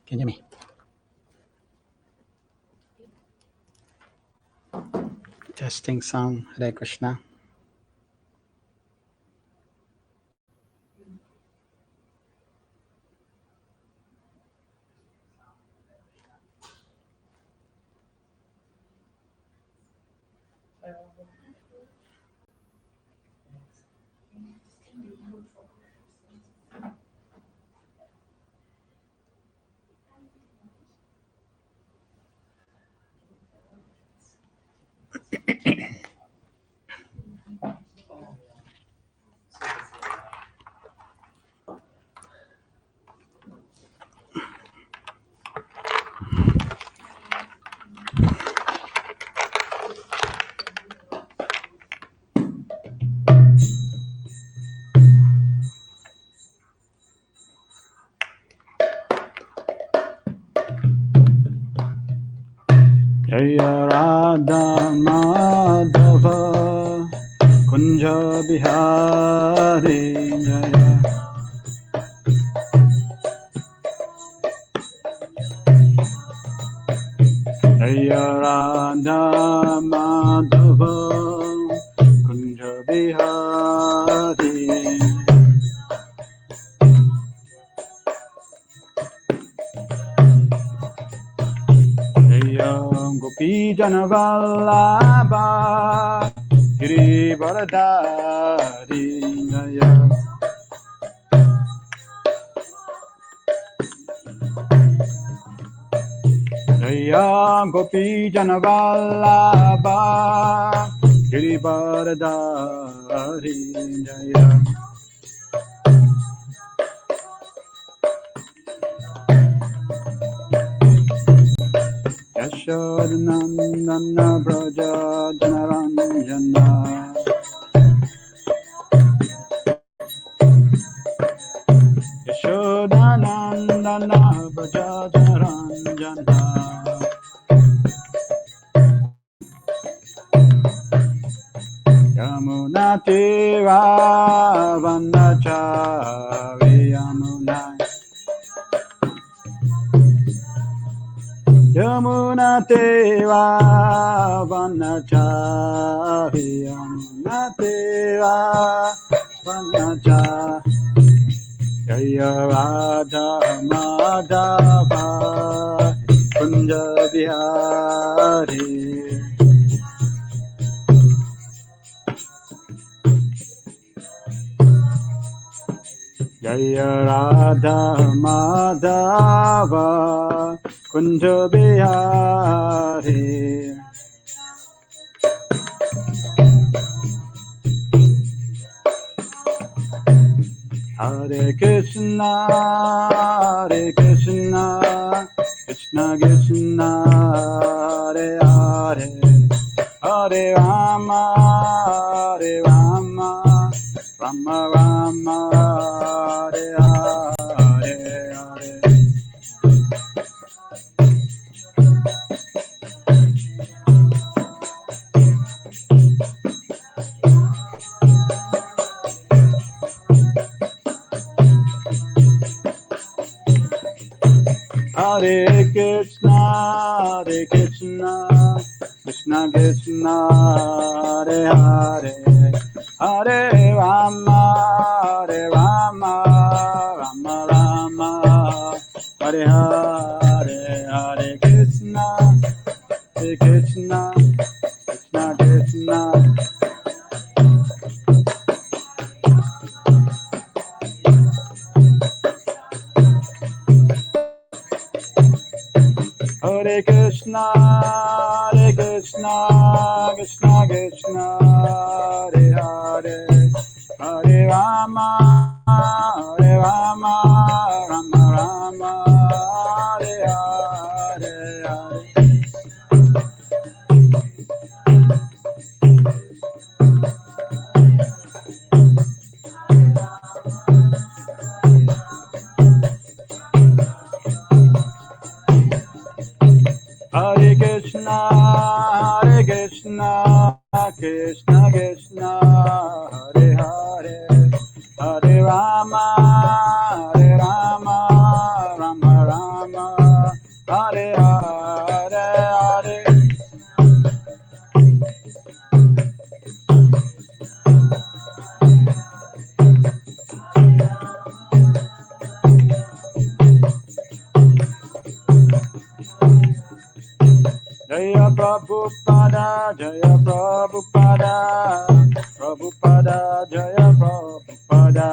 Can you hear me? Testing sound. Hare Krishna. Jaya Radha Madhava Kunja Bihari Jaya Jaya Radha Madhava Kunja Bihari Gopi Janavallabha Giri Varadari Jaya Jaya Gopi Janavallabha Giri Varadari Jaya Yashodanandana Braja Janaranjana Yashodanandana Braja Janaranjana Yamuna Teva Vanachari Yamuna Yamuna Teva Vanachari Yamuna Teva Vanachari Jaya Radha Madhava Kunja Bihari Jaya Radha Madhava Kunja Bihari Hare Krishna, Hare Krishna, Krishna Krishna, Hare Hare, Hare Rama, Hare Rama, Rama Rama, Hare Hare, Hare. Krishna, Krishna Krishna, Hare Hare, Hare Rama, Rama Rama, Hare Hare, Hare Krishna, Krishna Krishna. Hare Krishna, Krishna Krishna, Hare Hare, Hare Rama, Rama Rama, Hare Hare, Hare. Hare Krishna, Krishna Krishna, Hare Hare, Hare Rama, Rama Rama, Hare Hare, Hare. Jaya Prabhupada, Jaya Prabhupada, Prabhupada, Jaya Prabhupada.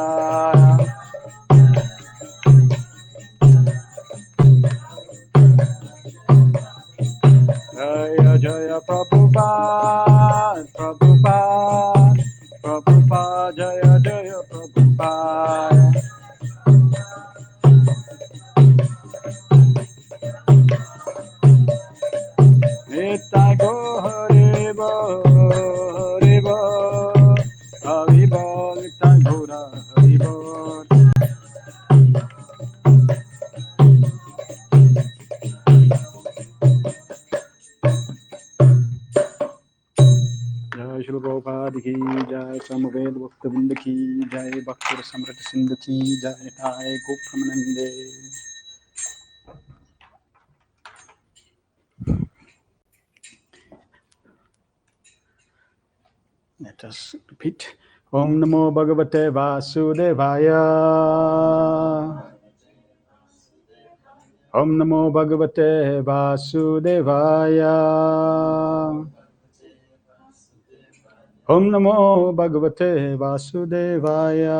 Jaya Jaya Prabhupada, Prabhupada, Prabhupada, Jaya Jaya Prabhupada. Nitai go Haribo, Haribo, Haribo, Nitai Gora Haribo. Jai Shri Prabhupada ki Jai, Samaved Bhaktivinoda ki Jai, Bhakti Rasamrita Sindhu ki Jai, Jai Gopramanande. Let us repeat. Om Namo Bhagavate Vasudevaya. Om Namo Bhagavate Vasudevaya. Om Namo Bhagavate Vasudevaya.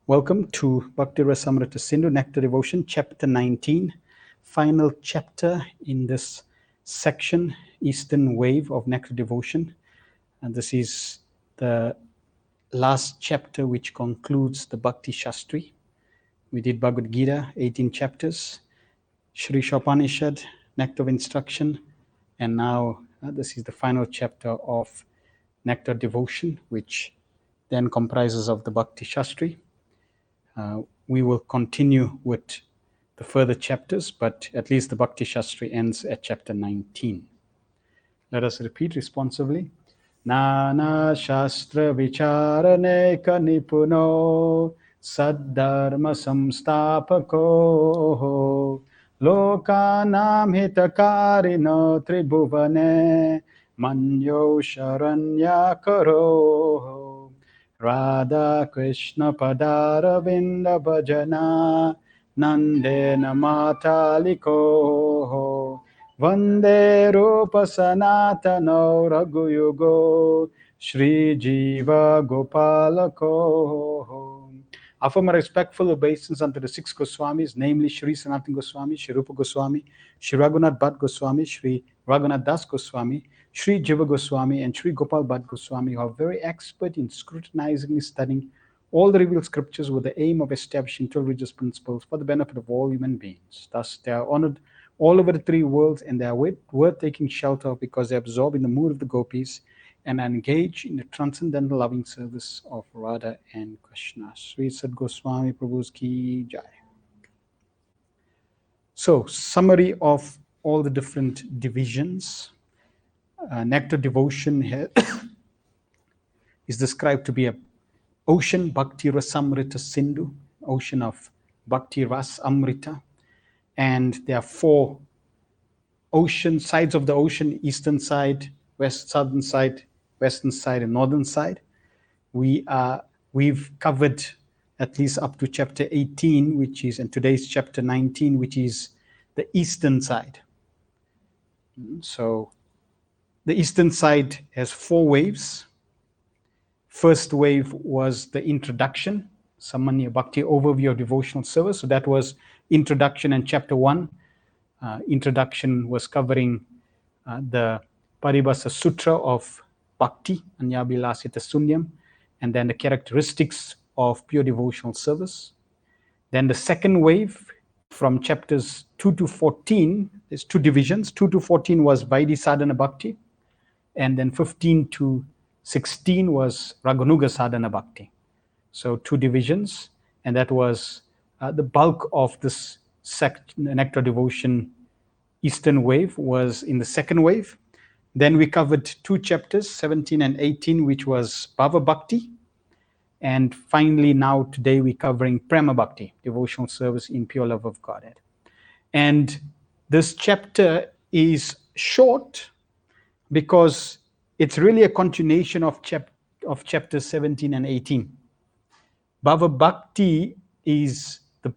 Welcome to Bhakti Rasamrita Sindhu Nectar Devotion, Chapter 19, final chapter in this section, Eastern Wave of Nectar Devotion. And this is the last chapter which concludes the Bhakti Shastri. We did Bhagavad Gita, 18 chapters, Shri Shopanishad, Nectar of Instruction, and now this is the final chapter of Nectar Devotion, which then comprises of the Bhakti Shastri. We will continue with the further chapters, but at least the Bhakti Shastri ends at chapter 19. Let us repeat responsively. Nana Shastra Vicharaneka Nipuno Saddharma Samstapako Lokanam Hitakarino Tribhuvane Manyo Sharanya Karo Radha Krishna Padara Vinda Bhajana Nandena Mataliko Vande Rupa Sanatano Raghuyugo Shri Jiva Gopalako. Offer my respectful obeisance unto the six Goswamis, namely Shri Sanatana Goswami, Shri Rupa Goswami, Shri Raghunath Bhatt Goswami, Shri Raghunath Das Goswami, Shri Jiva Goswami, and Shri Gopal Bhatt Goswami, who are very expert in scrutinizingly studying all the revealed scriptures with the aim of establishing two religious principles for the benefit of all human beings. Thus, they are honored all over the three worlds, and they are worth taking shelter of because they absorb in the mood of the gopis and are engaged in the transcendental loving service of Radha and Krishna. Sri Sad Goswami Prabhu's ki jai. So, summary of all the different divisions. Nectar devotion here is described to be a ocean, Bhakti Rasamrita Sindhu, ocean of Bhakti Ras Amrita. And there are 4 ocean sides of the ocean: eastern side, southern side, western side, and northern side. We've covered at least up to chapter 18, which is, and today's chapter 19, which is the eastern side. So the eastern side has 4 waves. First wave was the introduction, Samanya Bhakti overview of devotional service. So that was introduction, and chapter 1. Introduction was covering the Paribhasa Sutra of Bhakti, Anyabilasita Sunyam, and then the characteristics of pure devotional service. Then the second wave, from chapters 2 to 14, there's 2 divisions. 2 to 14 was Vaidhi Sadhana Bhakti, and then 15 to 16 was Raganuga Sadhana Bhakti. So 2 divisions, and that was the bulk of this Nectar devotion Eastern wave was in the second wave. Then we covered 2 chapters, 17 and 18, which was Bhava Bhakti. And finally, now today we're covering Prema Bhakti, devotional service in pure love of Godhead. And this chapter is short because it's really a continuation of chapters 17 and 18. Bhava Bhakti is the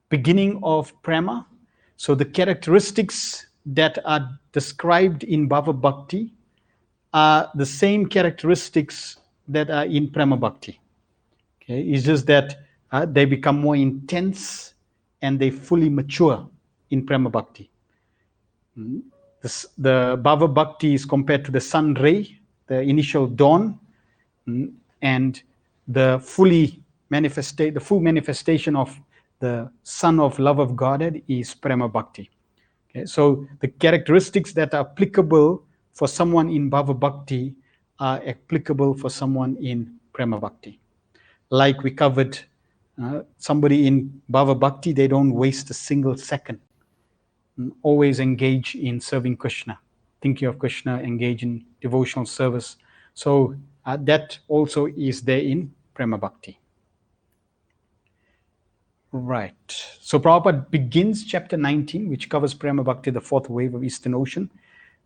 beginning of Prema. So the characteristics that are described in Bhava Bhakti are the same characteristics that are in Prema Bhakti. Okay, it's just that they become more intense and they fully mature in Prema Bhakti. The Bhava Bhakti is compared to the sun ray, the initial dawn, and the full manifestation of the sun of love of Godhead is Prema Bhakti. Okay, so the characteristics that are applicable for someone in Bhava Bhakti are applicable for someone in Prema Bhakti. Like we covered, somebody in Bhava Bhakti, they don't waste a single second. Always engage in serving Krishna, thinking of Krishna, engage in devotional service. So that also is there in Prema Bhakti. Right. So Prabhupada begins chapter 19, which covers Prema Bhakti, the 4th wave of Eastern Ocean.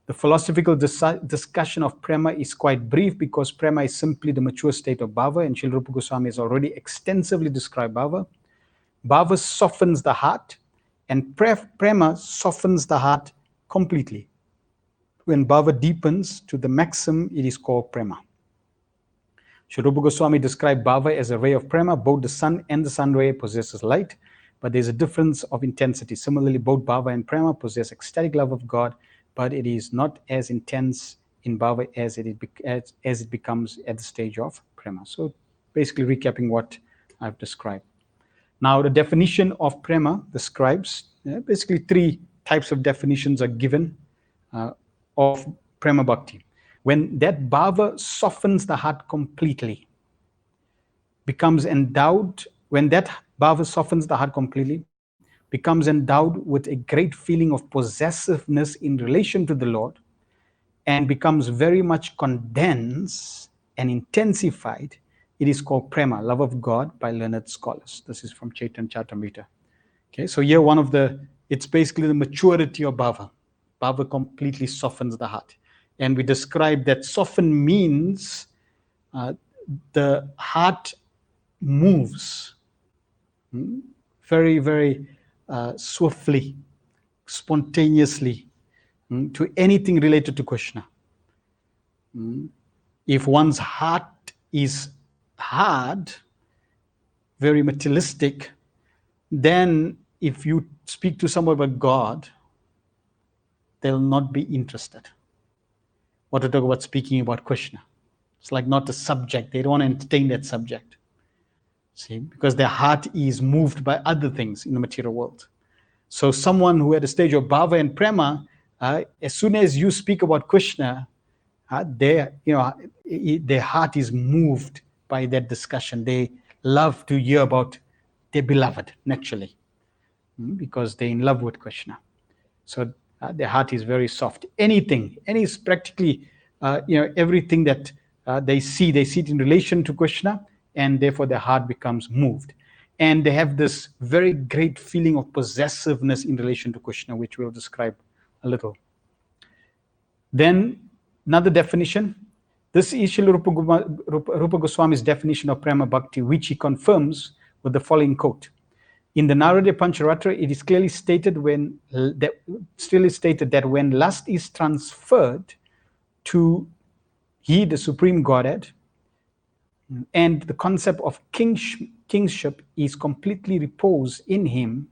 The philosophical discussion of Prema is quite brief because Prema is simply the mature state of Bhava, and Srila Rupa Goswami has already extensively described Bhava. Bhava softens the heart, and Prema softens the heart completely. When Bhava deepens to the maximum, it is called Prema. Srila Rupa Goswami described Bhava as a ray of Prema. Both the sun and the sun ray possesses light, but there's a difference of intensity. Similarly, both Bhava and Prema possess ecstatic love of God, but it is not as intense in Bhava as it becomes at the stage of Prema. So basically recapping what I've described. Now the definition of Prema describes, basically 3 types of definitions are given of Prema Bhakti. When that Bhava softens the heart completely, becomes endowed with a great feeling of possessiveness in relation to the Lord, and becomes very much condensed and intensified, it is called Prema, love of God, by learned scholars. This is from Chaitanya Charitamrita. Okay, so here it's basically the maturity of Bhava. Bhava completely softens the heart. And we describe that soften means the heart moves very, very swiftly, spontaneously to anything related to Krishna. If one's heart is hard, very materialistic, then if you speak to someone about God, they'll not be interested. What to talk about speaking about Krishna? It's like not a subject. They don't want to entertain that subject. See, because their heart is moved by other things in the material world. So someone who at the stage of Bhava and Prema, as soon as you speak about Krishna, their heart is moved by that discussion. They love to hear about their beloved, naturally, because they're in love with Krishna. So their heart is very soft. Practically, everything that they see it in relation to Krishna, and therefore their heart becomes moved. and they have this very great feeling of possessiveness in relation to Krishna, which we'll describe a little. Then another definition, this is Srila Rupa Goswami's definition of prema bhakti, which he confirms with the following quote. In the Narada Pancharatra, it is clearly stated that when lust is transferred to he, the Supreme Godhead, and the concept of kingship is completely reposed in him,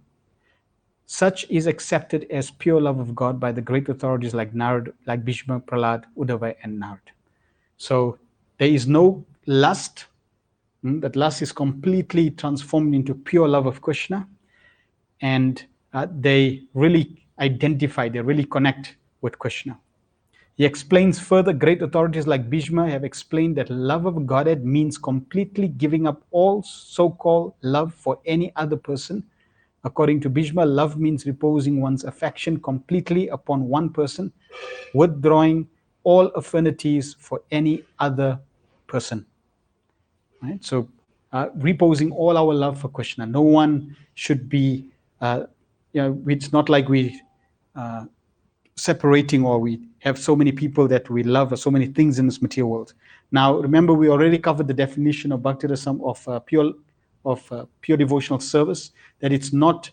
such is accepted as pure love of God by the great authorities like Narad, like Bhishma, Prahlad, Uddhava, and Narad. So there is no lust. That lust is completely transformed into pure love of Krishna, and they really identify, they really connect with Krishna. He explains further, great authorities like Bhishma have explained that love of Godhead means completely giving up all so-called love for any other person. According to Bhishma, love means reposing one's affection completely upon one person, withdrawing all affinities for any other person. Right? So reposing all our love for Krishna. No one should be, it's not like we separating, or we have so many people that we love, or so many things in this material world. Now, remember, we already covered the definition of bhakti rasam, of pure devotional service, that it's not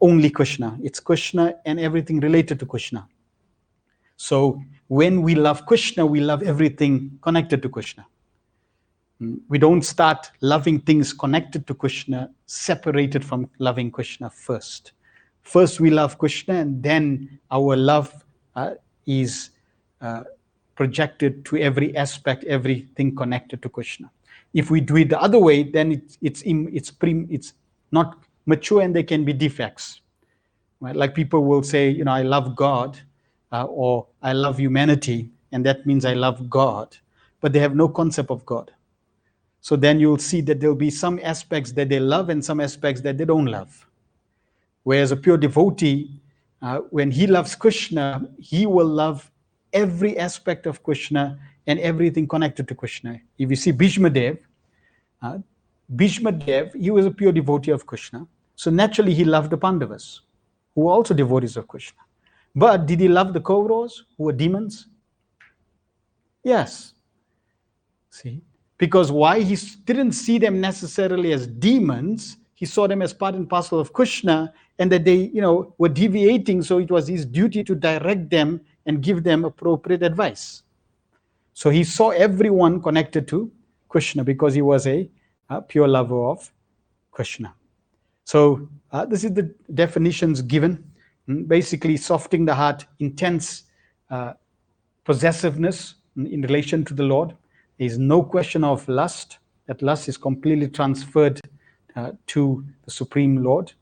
only Krishna, it's Krishna and everything related to Krishna. So when we love Krishna, we love everything connected to Krishna. We don't start loving things connected to Krishna, separated from loving Krishna first. First we love Krishna, and then our love is projected to every aspect, everything connected to Krishna. If we do it the other way, then it's not mature, and there can be defects. Right? Like people will say, I love God, or I love humanity, and that means I love God, but they have no concept of God. So then you'll see that there'll be some aspects that they love and some aspects that they don't love. Whereas a pure devotee, when he loves Krishna, he will love every aspect of Krishna and everything connected to Krishna. If you see Bhishma Dev, he was a pure devotee of Krishna. So naturally he loved the Pandavas, who were also devotees of Krishna. But did he love the Kauravas, who were demons? Yes. See? Because why? He didn't see them necessarily as demons. He saw them as part and parcel of Krishna, and that they, were deviating. So it was his duty to direct them and give them appropriate advice. So he saw everyone connected to Krishna because he was a pure lover of Krishna. So this is the definitions given. Basically, softening the heart, intense possessiveness in relation to the Lord. There is no question of lust. That lust is completely transferred to the Supreme Lord,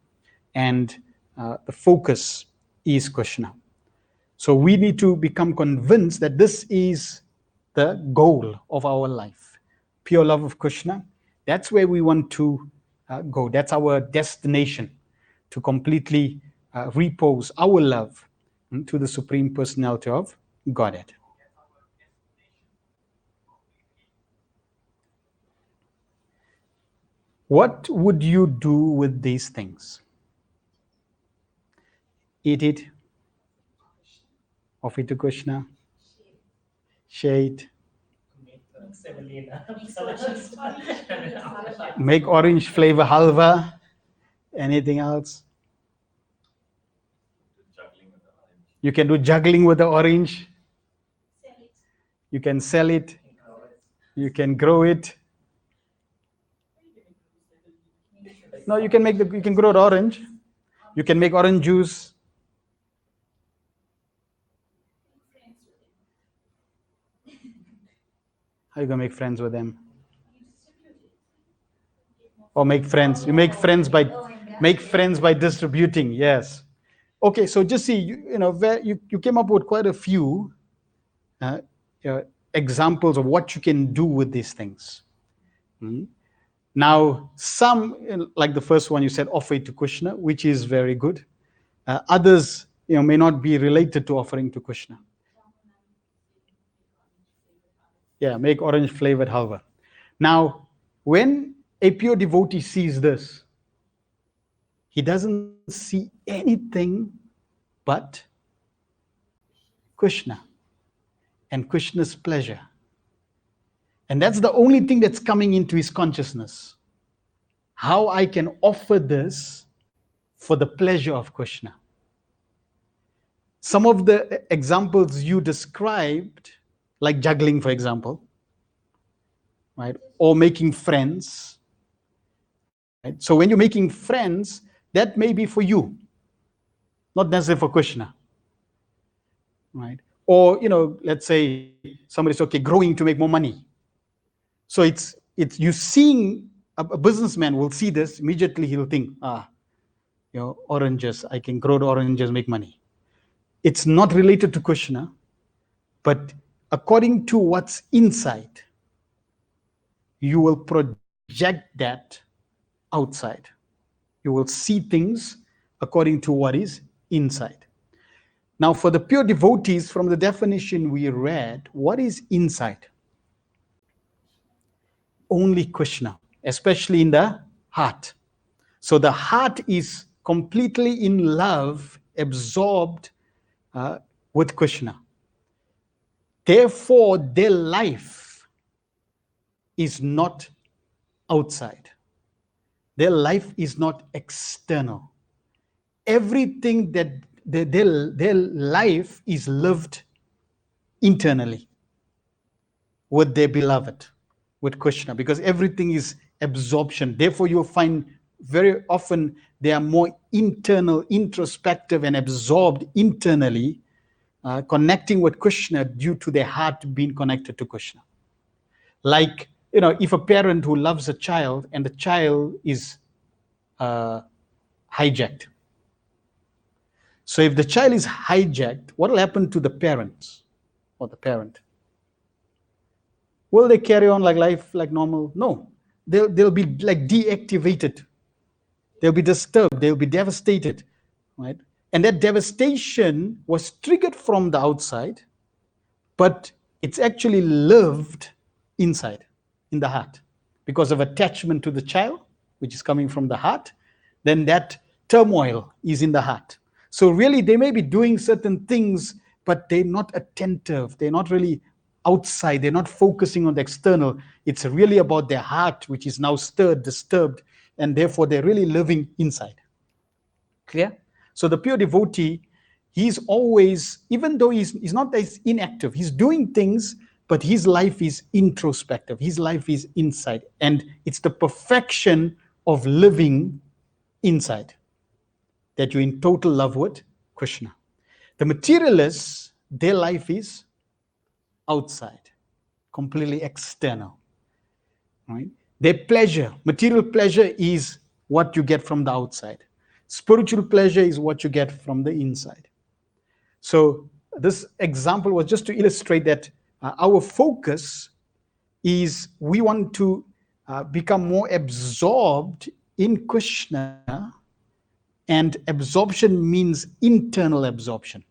and the focus is Krishna. So we need to become convinced that this is the goal of our life. Pure love of Krishna. That's where we want to go. That's our destination, to completely repose our love to the Supreme Personality of Godhead. What would you do with these things? Eat it? Offer it to Krishna? Share it? Make orange flavor halva? Anything else? You can do juggling with the orange. You can sell it. You can grow it. No, you can grow the orange. You can make orange juice. How are you gonna make friends with them? Or make friends. You make friends by distributing. Yes. Okay, so just see, you came up with quite a few examples of what you can do with these things. Now, some, like the first one you said, offer it to Krishna, which is very good. Others, may not be related to offering to Krishna. Yeah, make orange flavored halva. Now, when a pure devotee sees this, he doesn't see anything but Krishna and Krishna's pleasure. And that's the only thing that's coming into his consciousness. How I can offer this for the pleasure of Krishna. Some of the examples you described, like juggling, for example, right? Or making friends, right? So when you're making friends, that may be for you, not necessarily for Krishna, right? Or, let's say somebody's growing to make more money. So it's you seeing a businessman will see this, immediately he'll think, oranges, I can grow the oranges, make money. It's not related to Krishna, but according to what's inside, you will project that outside. You will see things according to what is inside. Now, for the pure devotees, from the definition we read, what is inside? Only Krishna, especially in the heart. So the heart is completely in love, absorbed with Krishna. Therefore, their life is not outside. Their life is not external. Everything that their life is lived internally with their beloved, with Krishna, because everything is absorption. Therefore, you'll find very often they are more internal, introspective, and absorbed internally, connecting with Krishna due to their heart being connected to Krishna. Like, if a parent who loves a child and the child is hijacked. So if the child is hijacked, what will happen to the parents or the parent? Will they carry on like life like normal? No. They'll be like deactivated. They'll be disturbed. They'll be devastated, right? And that devastation was triggered from the outside, but it's actually lived inside, in the heart, because of attachment to the child, which is coming from the heart. Then that turmoil is in the heart. So really, they may be doing certain things, but they're not attentive. They're not really outside. They're not focusing on the external. It's really about their heart, which is now stirred, disturbed, and therefore they're really living inside. Clear? So the pure devotee, he's always, even though he's not as inactive, he's doing things, but his life is introspective. His life is inside. And it's the perfection of living inside, that you're in total love with Krishna. The materialists, their life is outside, completely external, right? Their pleasure, material pleasure, is what you get from the outside. Spiritual pleasure is what you get from the inside. So this example was just to illustrate that our focus is we want to become more absorbed in Krishna, and absorption means internal absorption.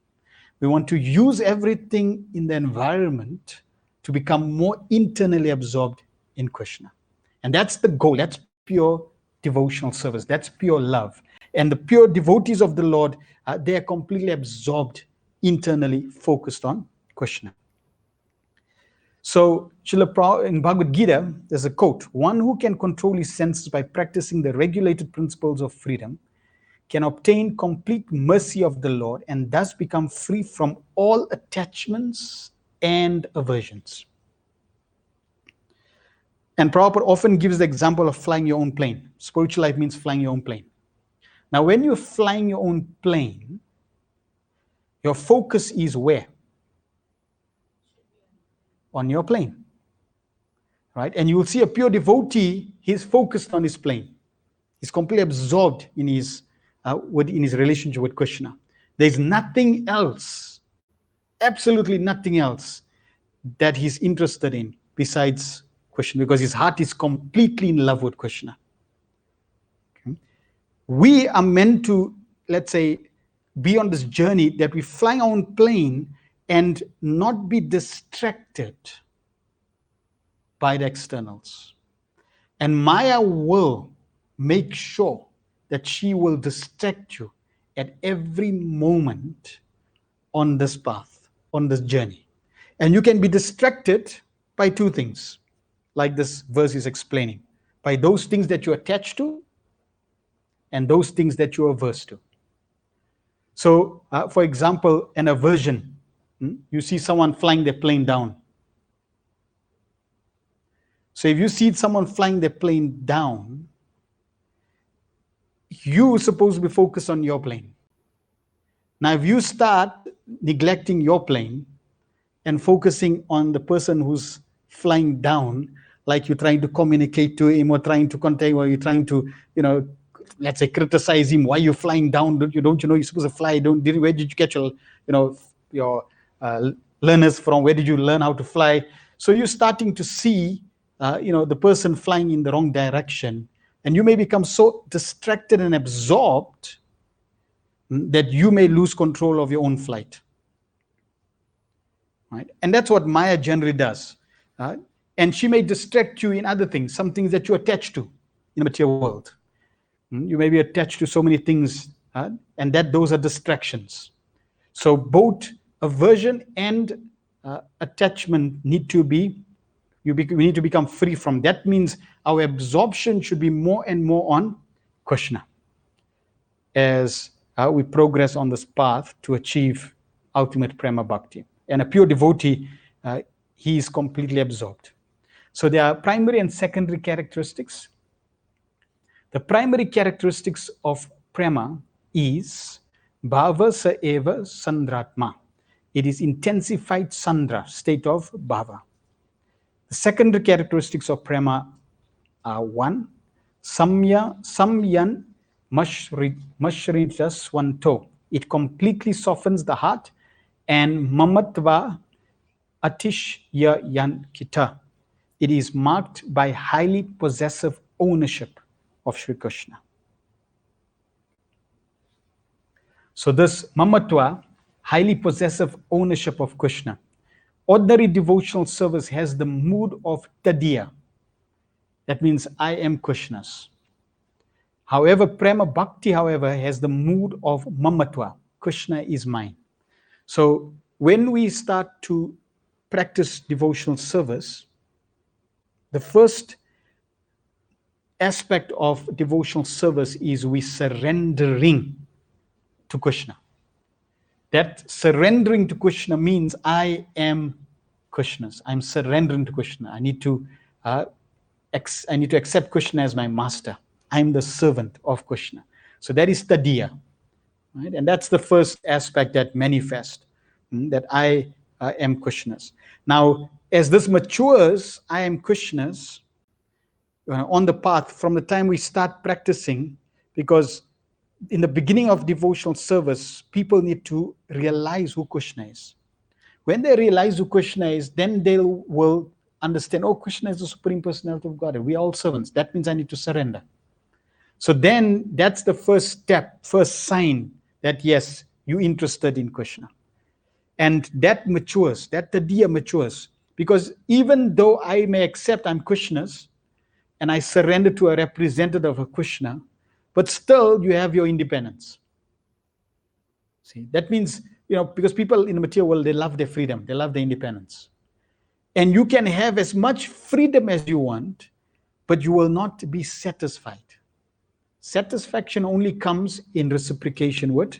We want to use everything in the environment to become more internally absorbed in Krishna. And that's the goal. That's pure devotional service. That's pure love. And the pure devotees of the Lord, they are completely absorbed, internally focused on Krishna. So in Bhagavad Gita, there's a quote: "One who can control his senses by practicing the regulated principles of freedom can obtain complete mercy of the Lord and thus become free from all attachments and aversions." And Prabhupada often gives the example of flying your own plane. Spiritual life means flying your own plane. Now, when you're flying your own plane, your focus is where? On your plane, right? And you will see a pure devotee, he's focused on his plane. He's completely absorbed in his relationship with Krishna. There's nothing else, absolutely nothing else, that he's interested in besides Krishna, because his heart is completely in love with Krishna. Okay? We are meant to, let's say, be on this journey that we fly our own plane and not be distracted by the externals. And Maya will make sure that she will distract you at every moment on this path, on this journey. And you can be distracted by two things, like this verse is explaining, by those things that you're attached to and those things that you're averse to. So, for example, an aversion. You see someone flying their plane down. So if you see someone flying their plane down, you're supposed to be focused on your plane. Now, if you start neglecting your plane and focusing on the person who's flying down, like you're trying to communicate to him or trying to contact, or you're trying to, let's say, criticize him. Why are you flying down? Don't you know you're supposed to fly? Where did you get your learners from? Where did you learn how to fly? So you're starting to see, the person flying in the wrong direction, and you may become so distracted and absorbed that you may lose control of your own flight. Right? And that's what Maya generally does. And she may distract you in other things, some things that you're attached to in the material world. You may be attached to so many things, and those are distractions. So both aversion and attachment need to be, we need to become free from. That means our absorption should be more and more on Krishna as we progress on this path to achieve ultimate prema bhakti. And a pure devotee, he is completely absorbed. So there are primary and secondary characteristics. The primary characteristics of prema is bhava sa eva sandratma. It is intensified sandra, state of bhava. The secondary characteristics of prema are 1, samyan mashrita swanto. It completely softens the heart. And mamatva atishya yankita. It is marked by highly possessive ownership of Sri Krishna. So this mamatva, highly possessive ownership of Krishna. Ordinary devotional service has the mood of tadiya. That means I am Krishna's. However, prema bhakti, however, has the mood of mamatva. Krishna is mine. So when we start to practice devotional service, the first aspect of devotional service is we surrendering to Krishna. That surrendering to Krishna means I am Krishna's. I'm surrendering to Krishna. I need to accept Krishna as my master. I'm the servant of Krishna. So that is tadiya. Right? And that's the first aspect that manifests, that I am Krishna's. Now, as this matures, I am Krishna's on the path from the time we start practicing, because in the beginning of devotional service, people need to realize who Krishna is. When they realize who Krishna is, then they will understand, oh, Krishna is the Supreme Personality of God. We are all servants. That means I need to surrender. So then that's the first step, first sign that yes, you're interested in Krishna. And that matures, that tadiya matures. Because even though I may accept I'm Krishna's, and I surrender to a representative of Krishna, but still you have your independence. See, that means, because people in the material world, they love their freedom, they love their independence. And you can have as much freedom as you want, but you will not be satisfied. Satisfaction only comes in reciprocation with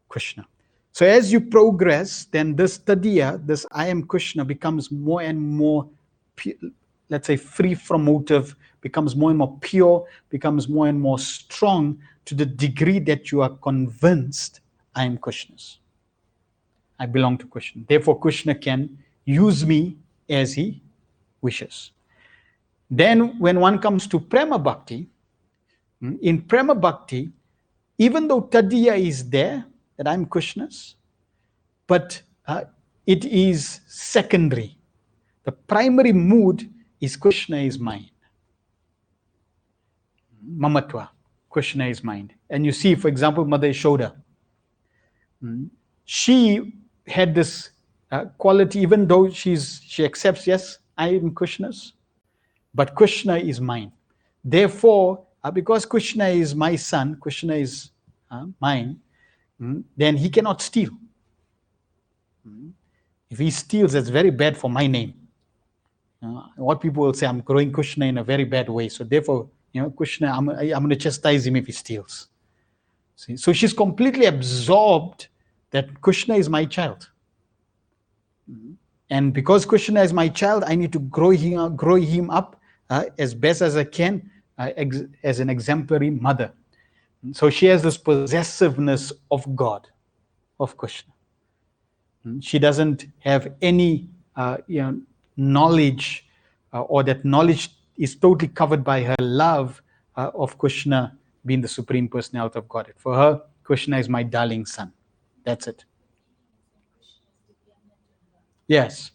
Krishna. So as you progress, then this tadiya, this I am Krishna, becomes more and more, let's say, free from motive, becomes more and more pure, becomes more and more strong to the degree that you are convinced I am Krishna's. I belong to Krishna. Therefore, Krishna can use me as he wishes. Then when one comes to prema bhakti, in prema bhakti, even though tadiya is there, that I'm Krishna's, but it is secondary. The primary mood is Krishna is mine. Mamatva, Krishna is mine. And you see, for example, Mother Yashoda. She had this quality, even though she accepts, yes, I am Krishna's, but Krishna is mine. Therefore, because Krishna is my son, Krishna is mine, then he cannot steal. If he steals, that's very bad for my name. What people will say, I'm growing Krishna in a very bad way. So therefore, Krishna, I'm going to chastise him if he steals. See? So she's completely absorbed that Krishna is my child. And because Krishna is my child, I need to grow him up as best as I can as an exemplary mother. So she has this possessiveness of God, of Krishna. She doesn't have any knowledge, or that knowledge is totally covered by her love of Krishna being the Supreme Personality of Godhead. For her, Krishna is my darling son. That's it. Yes,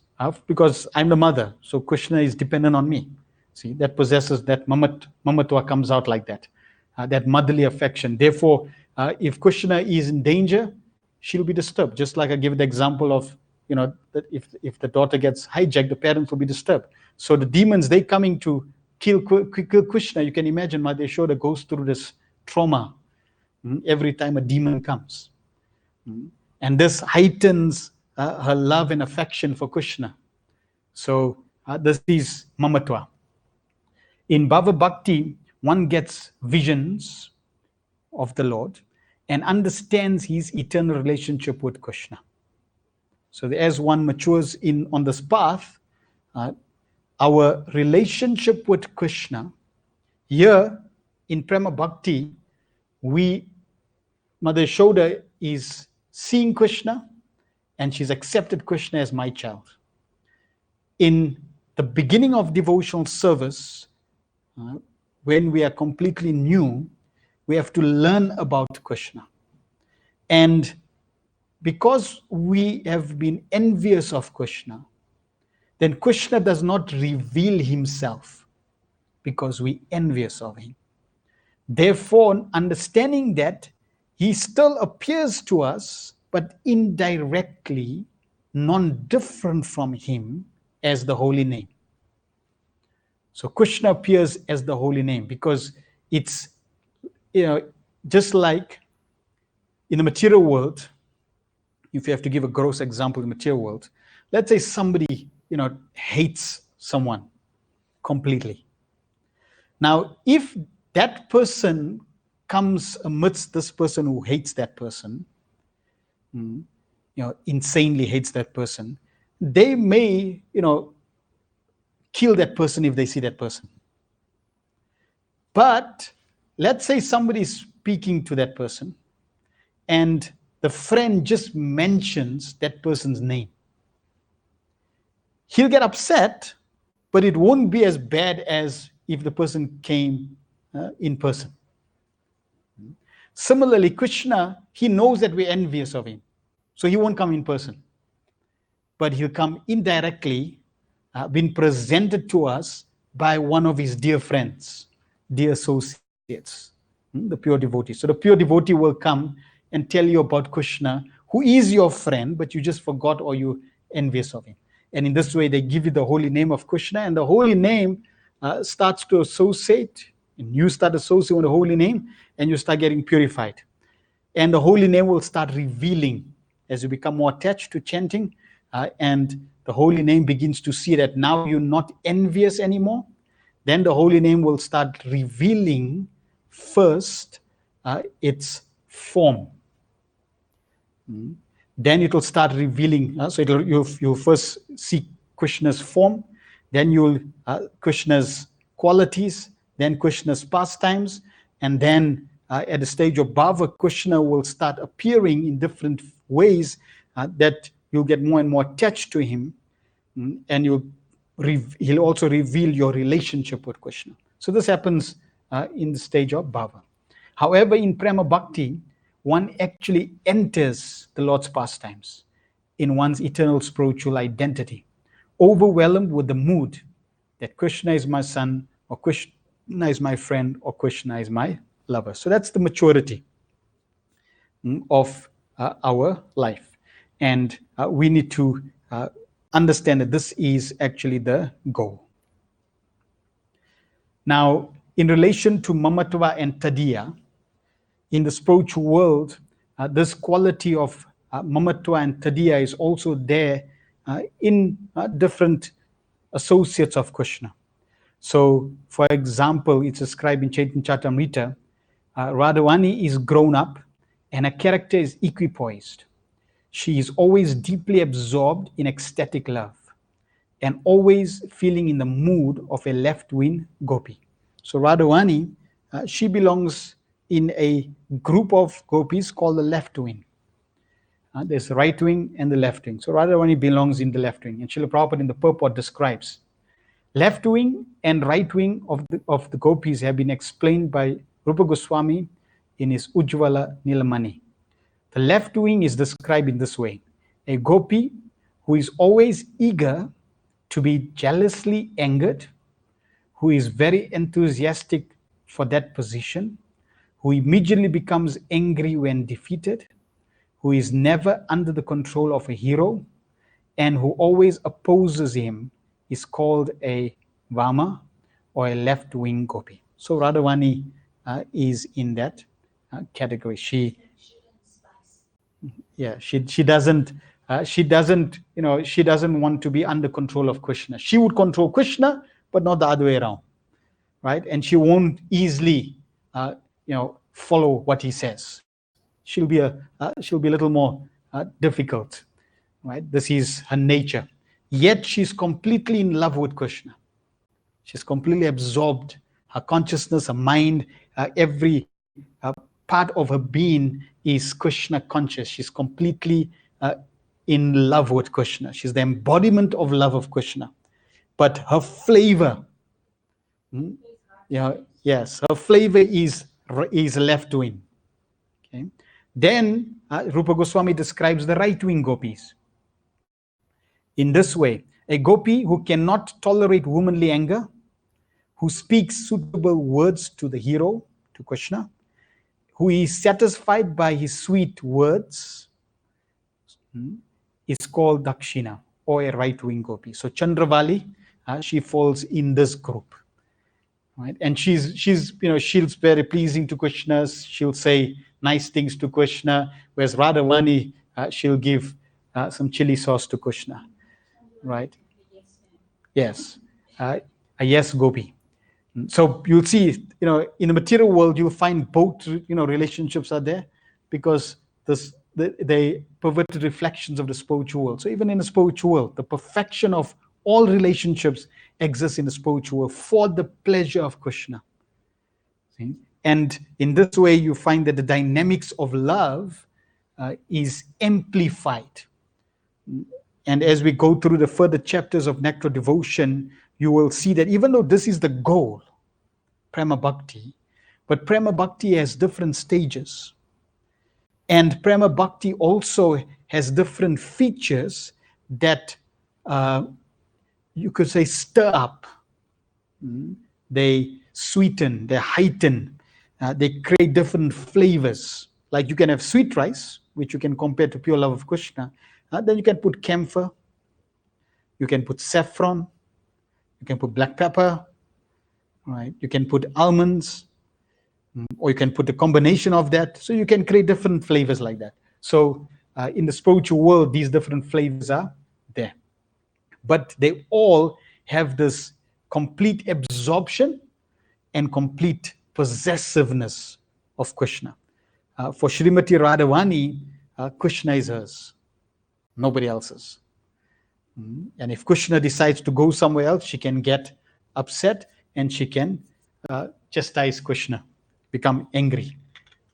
because I'm the mother, so Krishna is dependent on me. See, that possesses that mamatva comes out like that, that motherly affection. Therefore, if Krishna is in danger, she'll be disturbed. Just like I give the example of, that if the daughter gets hijacked, the parents will be disturbed. So the demons, they coming to kill Krishna. You can imagine Mother Yashoda goes through this trauma every time a demon comes. And this heightens her love and affection for Krishna. So this is mamatva. In Bhava Bhakti, one gets visions of the Lord and understands his eternal relationship with Krishna. So as one matures on this path, our relationship with Krishna, here in Prema Bhakti, Mother Yashoda is seeing Krishna, and she's accepted Krishna as my child. In the beginning of devotional service, when we are completely new, we have to learn about Krishna. And because we have been envious of Krishna, then Krishna does not reveal himself because we are envious of him. Therefore, understanding that, he still appears to us, but indirectly, non-different from him as the holy name. So Krishna appears as the holy name because it's, just like in the material world, if you have to give a gross example in the material world, let's say somebody, hates someone completely. Now, if that person comes amidst this person who hates that person, insanely hates that person, they may, kill that person if they see that person. But let's say somebody is speaking to that person and the friend just mentions that person's name. He'll get upset, but it won't be as bad as if the person came in person. Similarly, Krishna, he knows that we're envious of him, so he won't come in person. But he'll come indirectly, being presented to us by one of his dear friends, dear associates, the pure devotee. So the pure devotee will come and tell you about Krishna, who is your friend, but you just forgot or you're envious of him. And in this way, they give you the holy name of Krishna, and the holy name starts to associate, and you start associating with the holy name, and you start getting purified. And the holy name will start revealing as you become more attached to chanting, and the holy name begins to see that now you're not envious anymore. Then the holy name will start revealing first its form. Then it will start revealing. So you'll first see Krishna's form, then you'll Krishna's qualities, then Krishna's pastimes, and then at the stage of bhava, Krishna will start appearing in different ways that you'll get more and more attached to him, and he'll also reveal your relationship with Krishna. So this happens in the stage of bhava. However, in prema bhakti, one actually enters the Lord's pastimes in one's eternal spiritual identity, overwhelmed with the mood that Krishna is my son, or Krishna is my friend, or Krishna is my lover. So that's the maturity of our life. And we need to understand that this is actually the goal. Now, in relation to mamatva and tadiya, in the spiritual world, this quality of mamatva and tadiya is also there in different associates of Krishna. So, for example, it's described in Chaitanya Charitamrita, Radhavani is grown up and her character is equipoised. She is always deeply absorbed in ecstatic love and always feeling in the mood of a left-wing gopi. So Radhavani, she belongs in a group of gopis called the left wing. There's the right wing and the left wing. So Radhavani belongs in the left wing. And Srila Prabhupada in the purport describes left wing and right wing of the gopis have been explained by Rupa Goswami in his Ujjvala Nilamani. The left wing is described in this way: a gopi who is always eager to be jealously angered, who is very enthusiastic for that position, who immediately becomes angry when defeated, who is never under the control of a hero, and who always opposes him, is called a Vama or a left-wing gopi. So Radhavani is in that category. She doesn't want to be under control of Krishna. She would control Krishna, but not the other way around, right? And she won't easily follow what he says. She'll be a little more difficult, right? This is her nature. Yet she's completely in love with Krishna. She's completely absorbed. Her consciousness, her mind, every part of her being is Krishna conscious. She's completely in love with Krishna. She's the embodiment of love of Krishna. But her flavor, yes, her flavor is left wing. Okay. Then Rupa Goswami describes the right wing gopis in this way: a gopi who cannot tolerate womanly anger, who speaks suitable words to the hero, to Krishna, who is satisfied by his sweet words, is called Dakshina, or a right-wing gopi. So Chandravali, she falls in this group, right? And she's very pleasing to Krishna. She'll say nice things to Krishna, whereas Radhavani, she'll give some chili sauce to Krishna, right? Yes, a yes gopi. So you'll see, in the material world, you'll find both, relationships are there, because they perverted reflections of the spiritual world. So even in the spiritual world, the perfection of all relationships exists in the spiritual world for the pleasure of Krishna. See? And in this way, you find that the dynamics of love is amplified. And as we go through the further chapters of Nectar Devotion, you will see that even though this is the goal, prema bhakti, but prema bhakti has different stages. And prema bhakti also has different features that you could say stir up. They sweeten, they heighten, they create different flavors. Like you can have sweet rice, which you can compare to pure love of Krishna. Then you can put camphor, you can put saffron, you can put black pepper, right? You can put almonds, or you can put a combination of that. So you can create different flavors like that. So in the spiritual world, these different flavors are there. But they all have this complete absorption and complete possessiveness of Krishna. For Srimati Radhavani, Krishna is hers, nobody else's. And if Krishna decides to go somewhere else, she can get upset and she can chastise Krishna, become angry.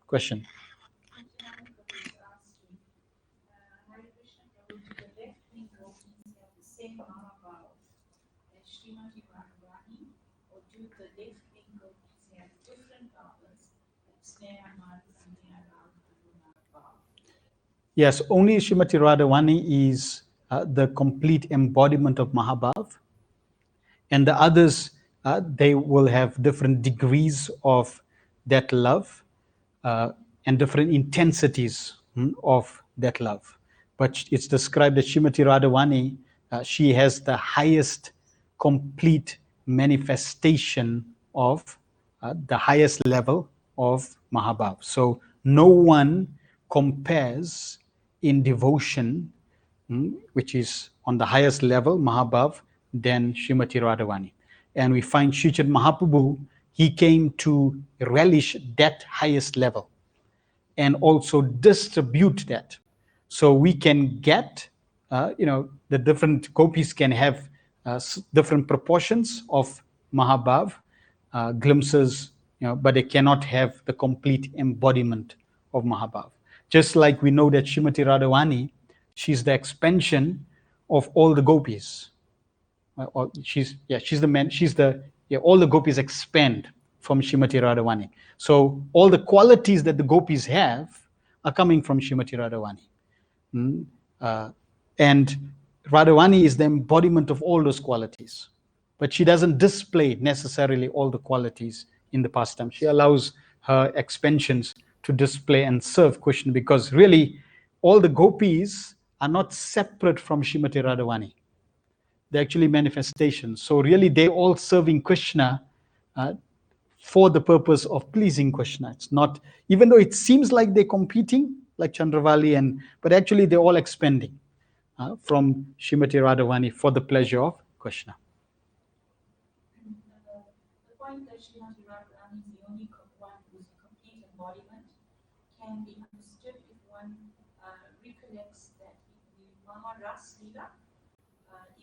Question. Yes, only Srimati Radhavani is the complete embodiment of Mahabhav. And the others, they will have different degrees of that love and different intensities of that love. But it's described that Srimati Radhavani, she has the highest complete manifestation of the highest level of Mahabhav. So no one compares in devotion, which is on the highest level, Mahabhav, than Srimati Radhavani. And we find Sri Chaitanya Mahaprabhu, he came to relish that highest level and also distribute that. So we can get, the different gopis can have different proportions of Mahabhav, glimpses, but they cannot have the complete embodiment of Mahabhav. Just like we know that Srimati Radhavani, she's the expansion of all the gopis. Or she's the man, all the gopis expand from Srimati Radhavani. So all the qualities that the gopis have are coming from Srimati Radhavani. And Radhavani is the embodiment of all those qualities. But she doesn't display necessarily all the qualities in the pastime. She allows her expansions to display and serve Krishna, because really all the gopis are not separate from Srimati Radhavani. They're actually manifestations. So really they're all serving Krishna for the purpose of pleasing Krishna. It's not, even though it seems like they're competing, like Chandravali, but actually they're all expanding from Srimati Radhavani for the pleasure of Krishna. The point that Srimati Radharani is the only one who's a complete embodiment can be understood if one recollects that in the Maharas Leela,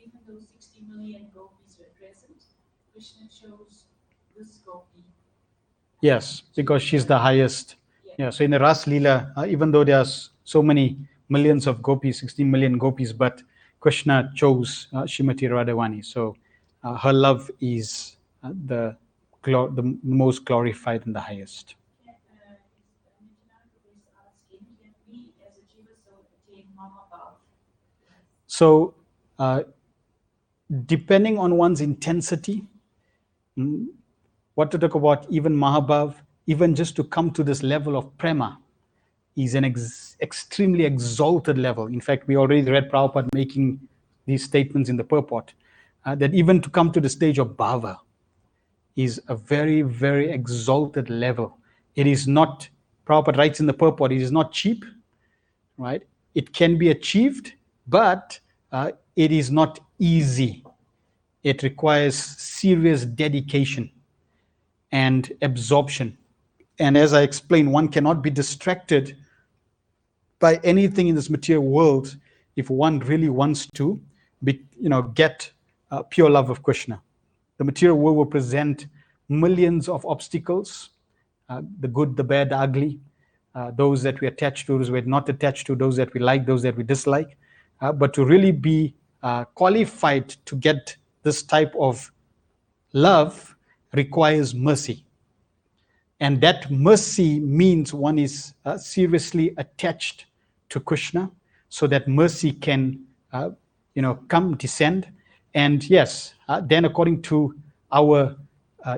even though 60 million gopis were present, Krishna chose this gopi. Yes, because she's the highest. Yeah, so in the Ras Leela, even though there's so many millions of gopis, 16 million gopis, but Krishna chose Srimati Radhavani. So her love is the most glorified and the highest. So depending on one's intensity, what to talk about, even Mahabhav, even just to come to this level of prema is an extremely exalted level. In fact, we already read Prabhupada making these statements in the purport, that even to come to the stage of bhava is a very, very exalted level. It is not, Prabhupada writes in the purport, it is not cheap, right? It can be achieved, but it is not easy. It requires serious dedication and absorption. And as I explained, one cannot be distracted by anything in this material world if one really wants to get pure love of Krishna. The material world will present millions of obstacles, the good, the bad, the ugly, those that we attach to, those we're not attached to, those that we like, those that we dislike. But to really be qualified to get this type of love requires mercy. And that mercy means one is seriously attached to Krishna, so that mercy can come, descend. And yes, then according to our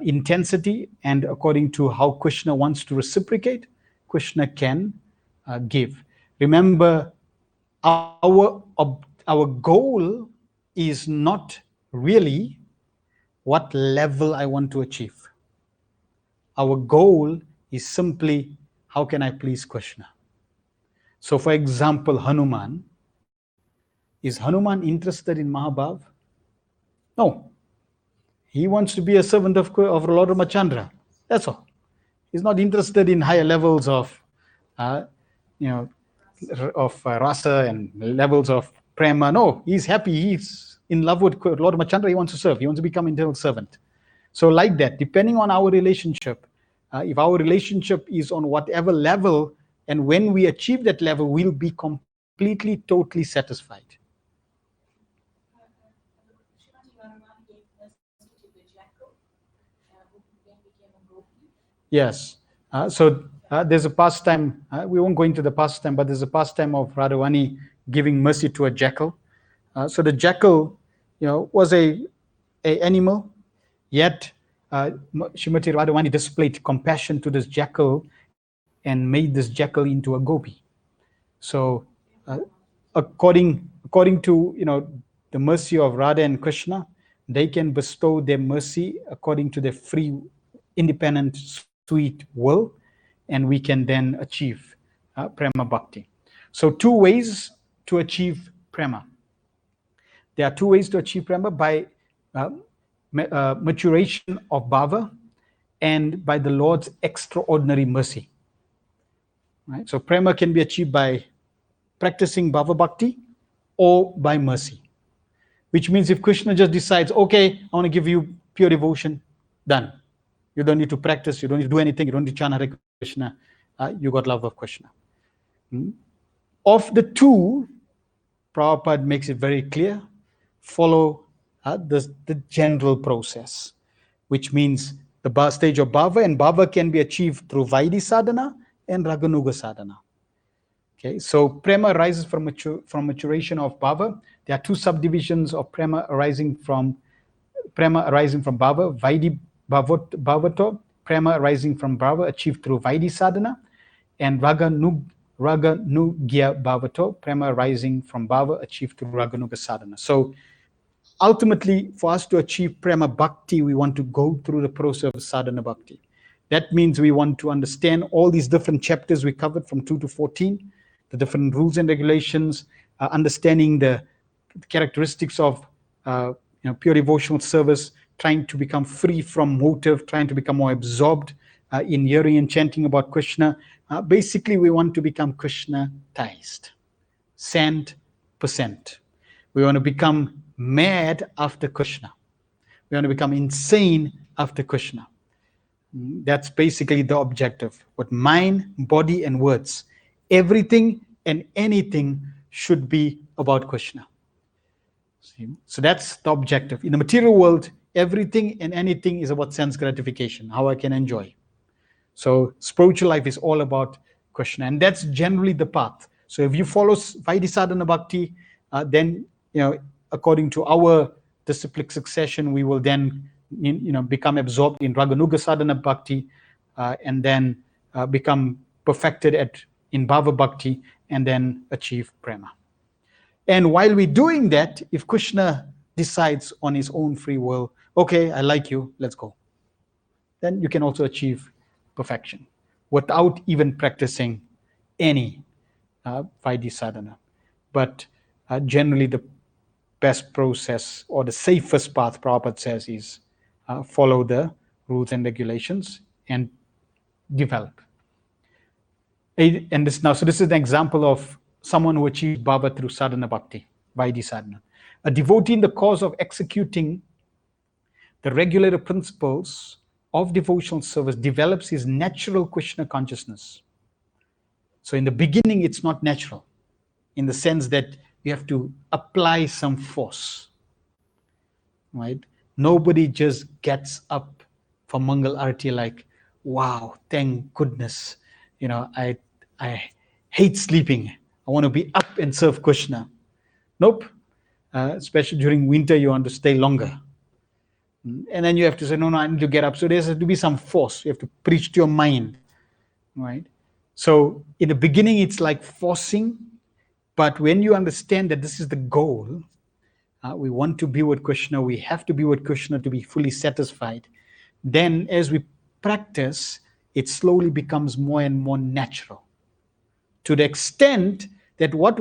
intensity and according to how Krishna wants to reciprocate, Krishna can give. Remember, our goal is not really what level I want to achieve. Our goal is simply, how can I please Krishna? So for example, Hanuman, is Hanuman interested in Mahabhav? No. He wants to be a servant of Lord Ramachandra. That's all. He's not interested in higher levels of rasa and levels of prema. No, he's happy. He's in love with Lord Ramachandra. He wants to serve. He wants to become internal servant. So like that, depending on our relationship, if our relationship is on whatever level, and when we achieve that level, we'll be completely, totally satisfied. Yes. So there's a pastime, we won't go into the pastime, but there's a pastime of Radhavani giving mercy to a jackal. So the jackal, was a animal, yet Srimati Radhavani displayed compassion to this jackal and made this jackal into a gopi. So according to the mercy of Radha and Krishna, they can bestow their mercy according to their free independent, sweet will, and we can then achieve prema bhakti. So 2 ways to achieve prema. There are 2 ways to achieve prema: by maturation of bhava and by the Lord's extraordinary mercy. Right? So prema can be achieved by practicing bhava bhakti or by mercy. Which means if Krishna just decides, okay, I want to give you pure devotion, done. You don't need to practice, you don't need to do anything, you don't need to chant Hare Krishna, you got love of Krishna. Of the two, Prabhupada makes it very clear, follow the general process, which means the stage of bhava, and bhava can be achieved through Vaidhi sadhana and Raganuga sadhana. Okay, so prema arises from maturation of bhava. There are 2 subdivisions of prema arising from bhava: Vaidhi bhavato, prema arising from bhava achieved through Vaidhi sadhana, and Raganugya bhavato, prema arising from bhava achieved through Raganuga sadhana. So ultimately, for us to achieve prema bhakti, we want to go through the process of sadhana bhakti. That means we want to understand all these different chapters we covered from 2 to 14, the different rules and regulations, understanding the characteristics of pure devotional service, trying to become free from motive, trying to become more absorbed in hearing and chanting about Krishna. Basically, we want to become Krishna-tized, 100%. We want to become mad after Krishna. We want to become insane after Krishna. That's basically the objective. With mind, body, and words, everything and anything should be about Krishna. So that's the objective. In the material world, everything and anything is about sense gratification, how I can enjoy. So spiritual life is all about Krishna, and that's generally the path. So if you follow Vaidhi sadhana bhakti, then according to our disciplic succession, we will then become absorbed in Raganuga sadhana bhakti, and then become perfected in bhava bhakti, and then achieve prema. And while we're doing that, if Krishna decides on his own free will, okay, I like you, let's go, then you can also achieve perfection without even practicing any Vaidhi sadhana. But generally the best process or the safest path, Prabhupada says, is follow the rules and regulations and develop. And this is an example of someone who achieved bhava through sadhana bhakti, Vaidhi sadhana. A devotee in the course of executing the regulated principles of devotional service develops his natural Krishna consciousness. So in the beginning, it's not natural, in the sense that you have to apply some force, right? Nobody just gets up for Mangal Arati like, wow, thank goodness, I hate sleeping. I want to be up and serve Krishna. Nope. Especially during winter, you want to stay longer. And then you have to say, no, I need to get up. So there has to be some force. You have to preach to your mind, right? So in the beginning, it's like forcing. But when you understand that this is the goal, we want to be with Krishna, we have to be with Krishna to be fully satisfied. Then as we practice, it slowly becomes more and more natural, to the extent that what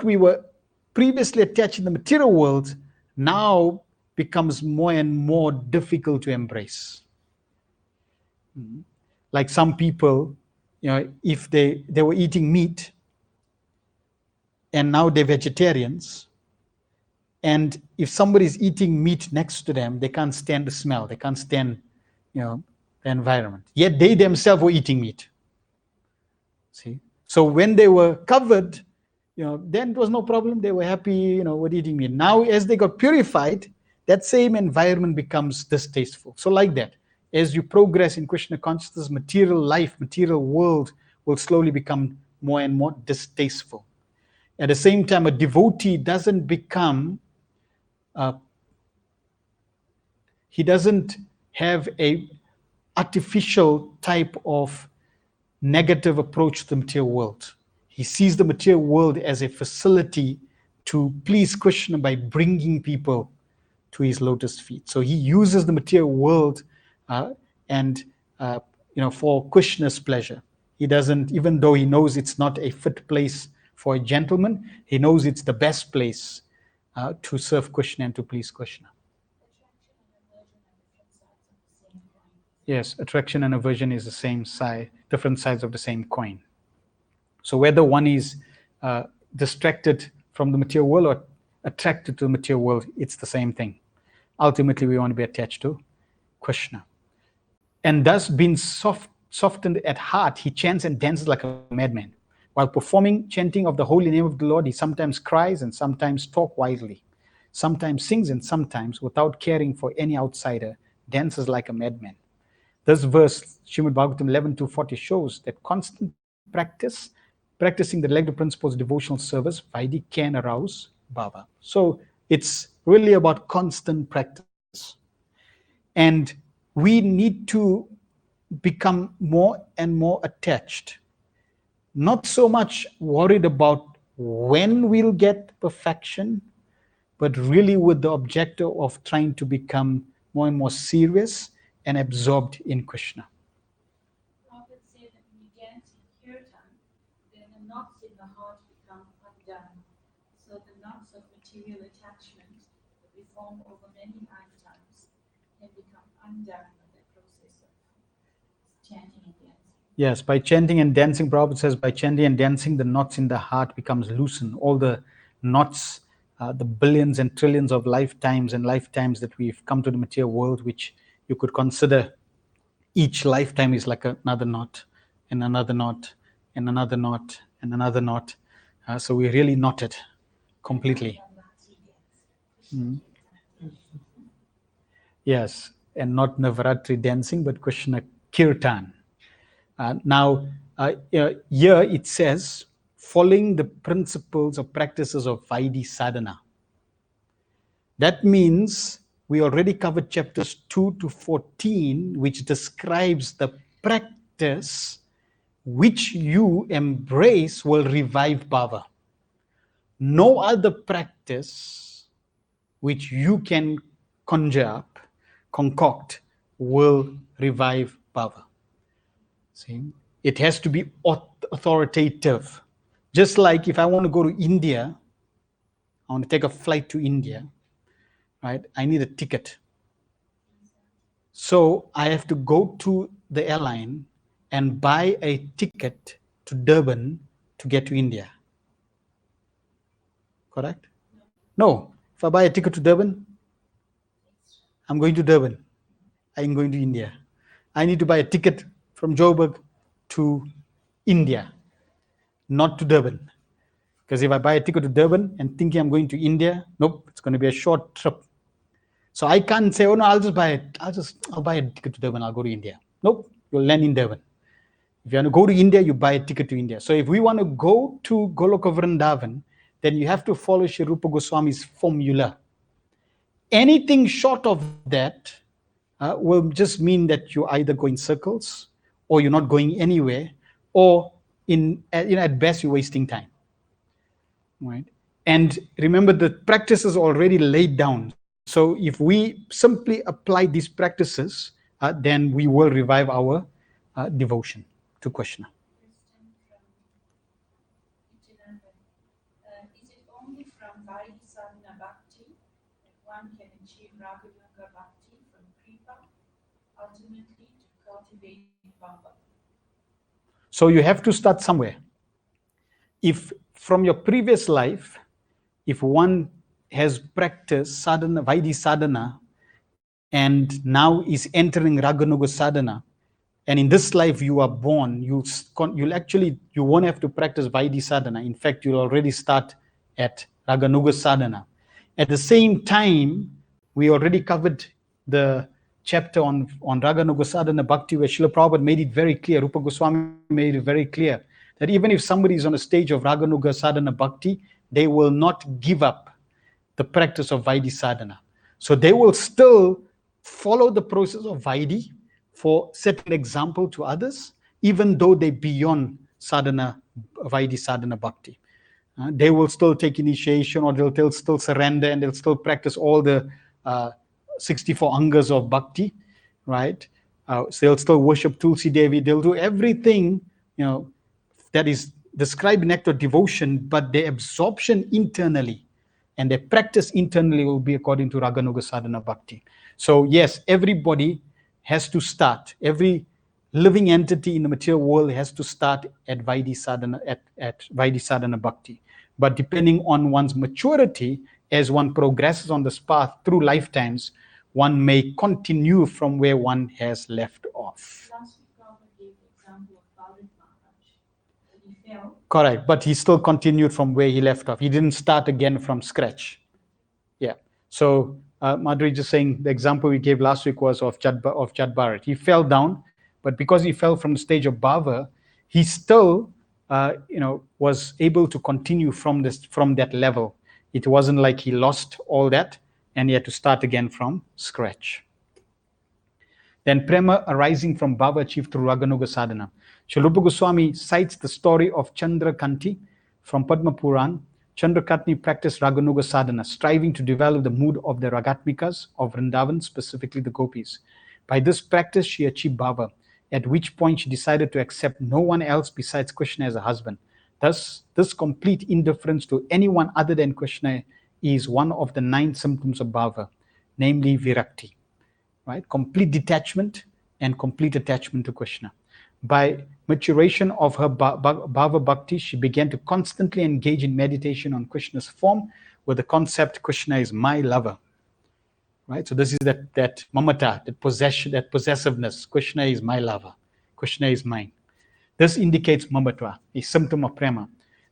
we were previously attached in the material world now becomes more and more difficult to embrace. Like some people, if they were eating meat and now they're vegetarians, and if somebody is eating meat next to them, they can't stand the smell, they can't stand the environment, yet they themselves were eating meat. See, so when they were covered, then it was no problem, they were happy, with eating meat. Now as they got purified, that same environment becomes distasteful. So like that, as you progress in Krishna consciousness, material life, material world will slowly become more and more distasteful. At the same time, a devotee doesn't become, he doesn't have a artificial type of negative approach to the material world. He sees the material world as a facility to please Krishna by bringing people to his lotus feet. So he uses the material world and for Krishna's pleasure. He doesn't, even though he knows it's not a fit place for a gentleman, he knows it's the best place to serve Krishna and to please Krishna. Yes, attraction and aversion is the same side, different sides of the same coin. So whether one is distracted from the material world or attracted to the material world, it's the same thing. Ultimately, we want to be attached to Krishna. And thus, being softened at heart, he chants and dances like a madman. While performing chanting of the holy name of the Lord, he sometimes cries and sometimes talks wildly. Sometimes sings and sometimes, without caring for any outsider, dances like a madman. This verse, Srimad Bhagavatam 11-40, shows that constant practicing the regular principles of devotional service, Vaidhi, can arouse bhava. So it's really about constant practice. And we need to become more and more attached, not so much worried about when we'll get perfection, but really with the objective of trying to become more and more serious and absorbed in Krishna. Prophet said that when you dance in kirtan, then the knots in the heart become undone. So the knots of material attachment that we form over many lifetimes can become undone in the process of chanting and dancing. Yes, by chanting and dancing, Prabhupada says, by chanting and dancing, the knots in the heart becomes loosened. All the knots, the billions and trillions of lifetimes that we've come to the material world, which you could consider each lifetime is like another knot, and another knot, and another knot, and another knot. So we really knotted completely. Yes, and not Navaratri dancing, but Krishna Kirtan. Now, here it says, following the principles or practices of Vaidhi sadhana. That means we already covered chapters 2-14, which describes the practice which you embrace will revive bhava. No other practice which you can conjure up, concoct, will revive bhava. See, it has to be authoritative. Just like if I want to go to India, I want to take a flight to India, right? I need a ticket. So I have to go to the airline and buy a ticket to Durban to get to India. Correct? No. If I buy a ticket to Durban, I'm going to Durban. I'm going to India. I need to buy a ticket from Joburg to India, not to Durban. Because if I buy a ticket to Durban and thinking I'm going to India, nope, it's going to be a short trip. So I can't say, oh no, I'll buy a ticket to Durban, I'll go to India. Nope, you'll land in Durban. If you want to go to India, you buy a ticket to India. So if we want to go to Goloka Vrindavan, then you have to follow Sri Rupa Goswami's formula. Anything short of that will just mean that you either go in circles, or you're not going anywhere, or at best you're wasting time. Right? And remember, the practice is already laid down. So if we simply apply these practices, then we will revive our devotion to Krishna. Is it only from Vaidhi Sadhana Bhakti that one can achieve Raganuga Bhakti from prema, ultimately to cultivate bhava? So you have to start somewhere. If from your previous life, if one has practiced sadhana, Vaidhi sadhana, and now is entering Raganuga sadhana, and in this life you are born, you won't have to practice Vaidhi sadhana. In fact, you'll already start at Raganuga sadhana. At the same time, we already covered the chapter on Raganuga sadhana bhakti, where Srila Prabhupada made it very clear, Rupa Goswami made it very clear, that even if somebody is on a stage of Raganuga sadhana bhakti, they will not give up the practice of Vaidhi sadhana. So they will still follow the process of Vaidhi for setting an example to others, even though they're beyond sadhana, Vaidhi sadhana bhakti. They will still take initiation, or they'll still surrender, and they'll still practice all the 64 angas of bhakti, right? So they'll still worship Tulsi Devi. They'll do everything, that is described in act of devotion, but their absorption internally and their practice internally will be according to Raganuga Sadhana Bhakti. So yes, everybody has to start. Every living entity in the material world has to start at Vaidhi Sadhana, at Vaidhi Sadhana Bhakti. But depending on one's maturity, as one progresses on this path through lifetimes, one may continue from where one has left off. Last week, Prabhupada gave the example of Bharat Maharaj. When he fell, Correct, but he still continued from where he left off. He didn't start again from scratch. Yeah. So Madhuri just saying the example we gave last week was of Jad Bharat. He fell down, but because he fell from the stage of bhava, he still was able to continue from that level. It wasn't like he lost all that and he had to start again from scratch. Then prema arising from bhava achieved through Raganuga sadhana. Srila Rupa Goswami cites the story of Chandrakanti from Padma Puran. Chandrakatni practiced Raganuga sadhana, striving to develop the mood of the Ragatmikas of Vrindavan, specifically the gopis. By this practice, she achieved bhava, at which point she decided to accept no one else besides Krishna as a husband. Thus, this complete indifference to anyone other than Krishna is one of the 9 symptoms of bhava, namely virakti. Right? Complete detachment and complete attachment to Krishna. By maturation of her bhava bhakti, she began to constantly engage in meditation on Krishna's form with the concept Krishna is my lover. Right? So this is that mamata, that possession, that possessiveness. Krishna is my lover. Krishna is mine. This indicates mamatva, a symptom of prema.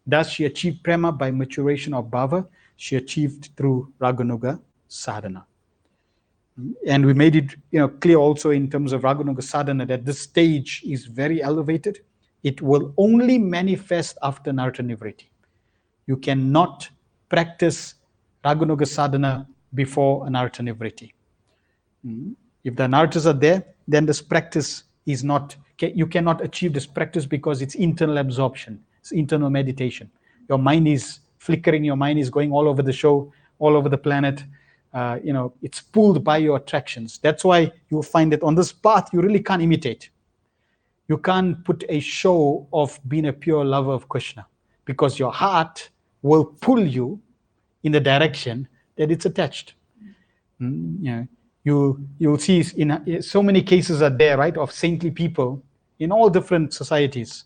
Thus, she achieved prema by maturation of bhava. She achieved through Raganuga sadhana. And we made it clear also in terms of Raganuga sadhana that this stage is very elevated. It will only manifest after Narata Nivriti. You cannot practice Raganuga sadhana before Narata Nivriti. If the Naratas are there, then this practice is not, you cannot achieve this practice because it's internal absorption, it's internal meditation. Your mind is flickering, your mind is going all over the show, all over the planet. It's pulled by your attractions. That's why you'll find that on this path, you really can't imitate. You can't put a show of being a pure lover of Krishna because your heart will pull you in the direction that it's attached. You'll see in so many cases are there, right, of saintly people in all different societies.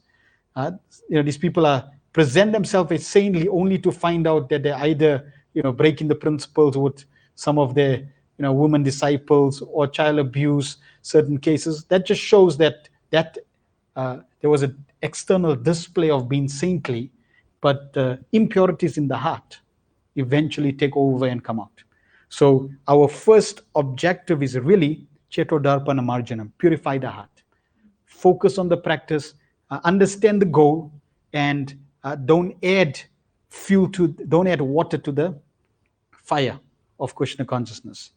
These people present themselves as saintly only to find out that they're either breaking the principles with some of their women disciples or child abuse, certain cases. That just shows that there was an external display of being saintly, but the impurities in the heart eventually take over and come out. So our first objective is really Chetodarpana Marjanam, purify the heart. Focus on the practice, understand the goal, and don't add water to the fire of Krishna consciousness.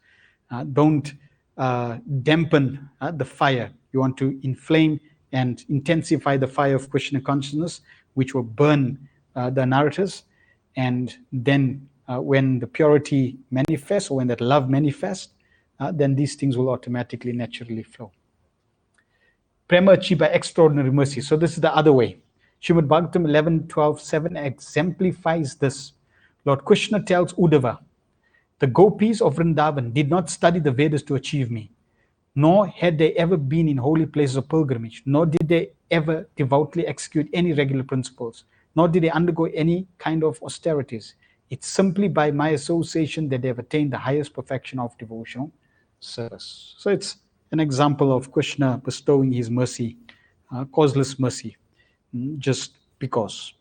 Don't dampen the fire. You want to inflame and intensify the fire of Krishna consciousness, which will burn the Naratas. And then when the purity manifests, or when that love manifests, then these things will automatically, naturally flow. Prema achieved by extraordinary mercy. So this is the other way. Srimad Bhagavatam 11:12:7 exemplifies this. Lord Krishna tells Uddhava, the gopis of Vrindavan did not study the Vedas to achieve me, nor had they ever been in holy places of pilgrimage, nor did they ever devoutly execute any regular principles, nor did they undergo any kind of austerities. It's simply by my association that they have attained the highest perfection of devotional service. So it's an example of Krishna bestowing his mercy, causeless mercy, just because.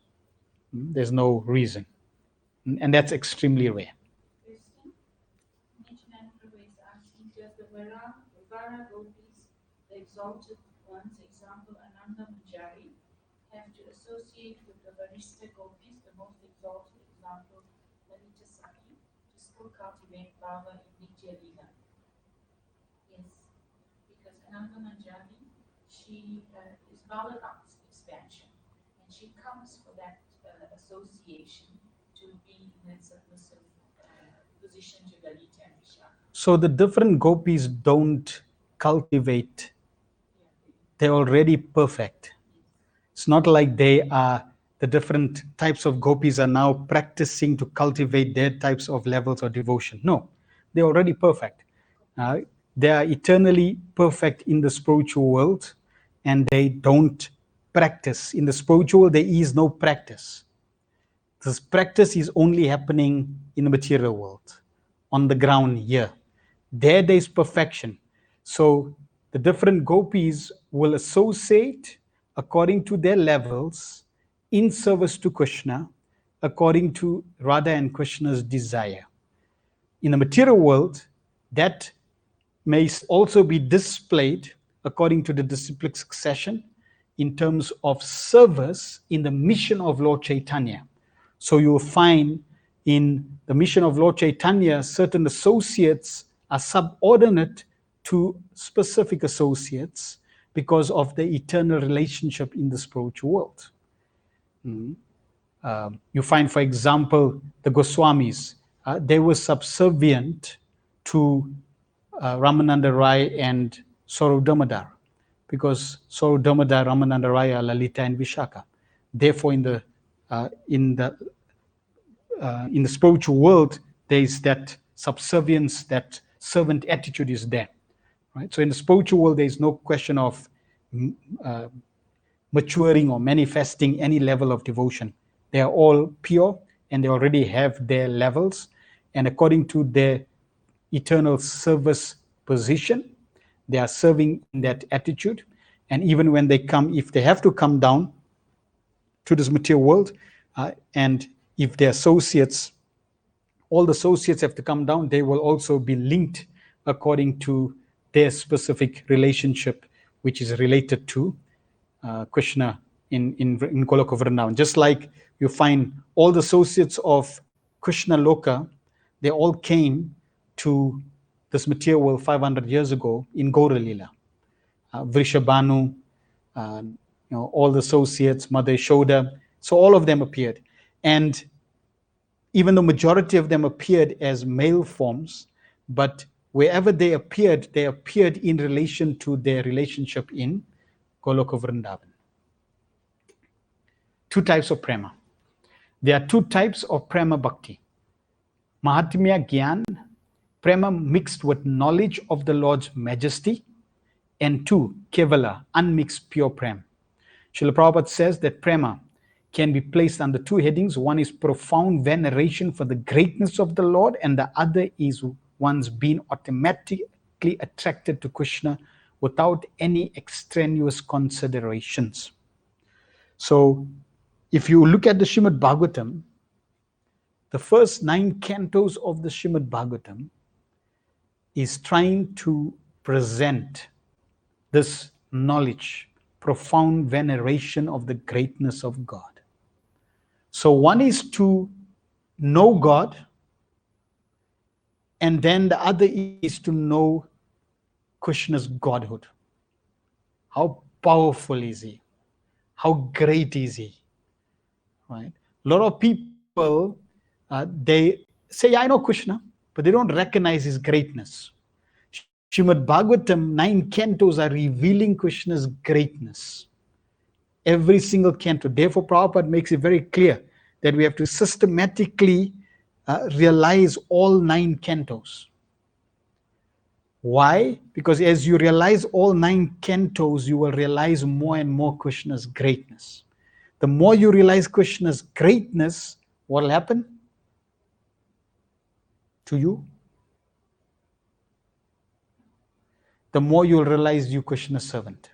There's no reason. And that's extremely rare. Kristen, Nityananda Prabhu is asking, does the Vara gopis, the exalted ones, example Ananda Manjari, have to associate with the Varishta gopis, the most exalted example, Lalita Sakhi, to still cultivate bhava in Nitya Lila? Yes, because Ananda Manjari, she is bhava expansion, and she comes for that association to be in that submissive position to Lalita and Vishaka. So the different gopis don't cultivate They're already perfect. It's not like they are, the different types of gopis are now practicing to cultivate their types of levels of devotion. No, they're already perfect. They are eternally perfect in the spiritual world, and they don't practice. In the spiritual world, there is no practice. This practice is only happening in the material world, on the ground here. There is perfection. So the different gopis will associate according to their levels in service to Krishna, according to Radha and Krishna's desire. In the material world, that may also be displayed according to the disciplic succession in terms of service in the mission of Lord Chaitanya. So you will find in the mission of Lord Chaitanya, certain associates are subordinate to specific associates because of the eternal relationship in the spiritual world. You find, for example, the Goswamis, they were subservient to Ramananda Rai and Saurabh Damodar, because Saurabh Damodar, Ramananda Rai are Lalita and Vishaka. Therefore, in the spiritual world, there is that subservience, that servant attitude is there, right? So in the spiritual world, there is no question of maturing or manifesting any level of devotion. They are all pure, and they already have their levels, and according to their eternal service position, they are serving in that attitude. And even when they come, if they have to come down to this material world, and if their associates, all the associates have to come down, they will also be linked according to their specific relationship, which is related to Krishna in Goloka Vrindavan. Just like you find all the associates of Krishna Loka, they all came to this material world 500 years ago in Gaura Lila. Vrishabhanu, all the associates, Mother Yashoda, so all of them appeared. And even the majority of them appeared as male forms, but wherever they appeared in relation to their relationship in Goloka Vrindavan. Two types of prema. There are two types of prema bhakti. Mahatmya Gyan, prema mixed with knowledge of the Lord's majesty, and two, kevala, unmixed pure prema. Srila Prabhupada says that prema can be placed under two headings. One is profound veneration for the greatness of the Lord, and the other is one's being automatically attracted to Krishna without any extraneous considerations. So if you look at the Srimad Bhagavatam, the first 9 cantos of the Srimad Bhagavatam is trying to present this knowledge, profound veneration of the greatness of God. So one is to know God, and then the other is to know Krishna's Godhood. How powerful is he? How great is he? Right? A lot of people, they say, I know Krishna, but they don't recognize his greatness. Srimad Bhagavatam, 9 cantos are revealing Krishna's greatness. Every single canto. Therefore, Prabhupada makes it very clear that we have to systematically realize all 9 cantos. Why? Because as you realize all 9 cantos, you will realize more and more Krishna's greatness. The more you realize Krishna's greatness, what will happen to you? The more you'll realize you Krishna's servant.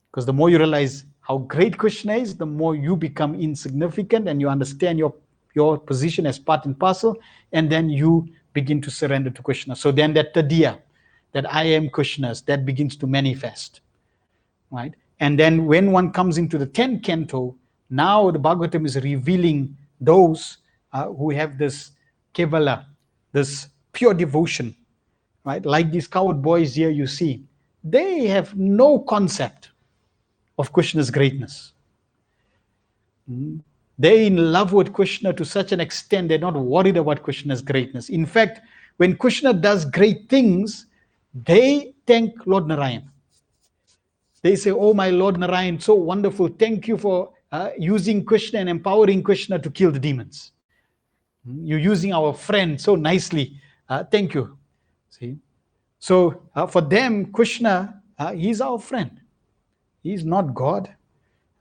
Because the more you realize how great Krishna is, the more you become insignificant, and you understand your position as part and parcel, and then you begin to surrender to Krishna. So then that tadiya, that I am Krishna's, that begins to manifest. Right? And then when one comes into the 10th canto, now the Bhagavatam is revealing those who have this kevala, this pure devotion. Right? Like these coward boys here you see, they have no concept of Krishna's greatness. They're in love with Krishna to such an extent they're not worried about Krishna's greatness. In fact, when Krishna does great things, they thank Lord Narayan. They say, oh, my Lord Narayan, so wonderful. Thank you for using Krishna and empowering Krishna to kill the demons. You're using our friend so nicely. Thank you. See? So for them, Krishna, he's our friend. He's not God.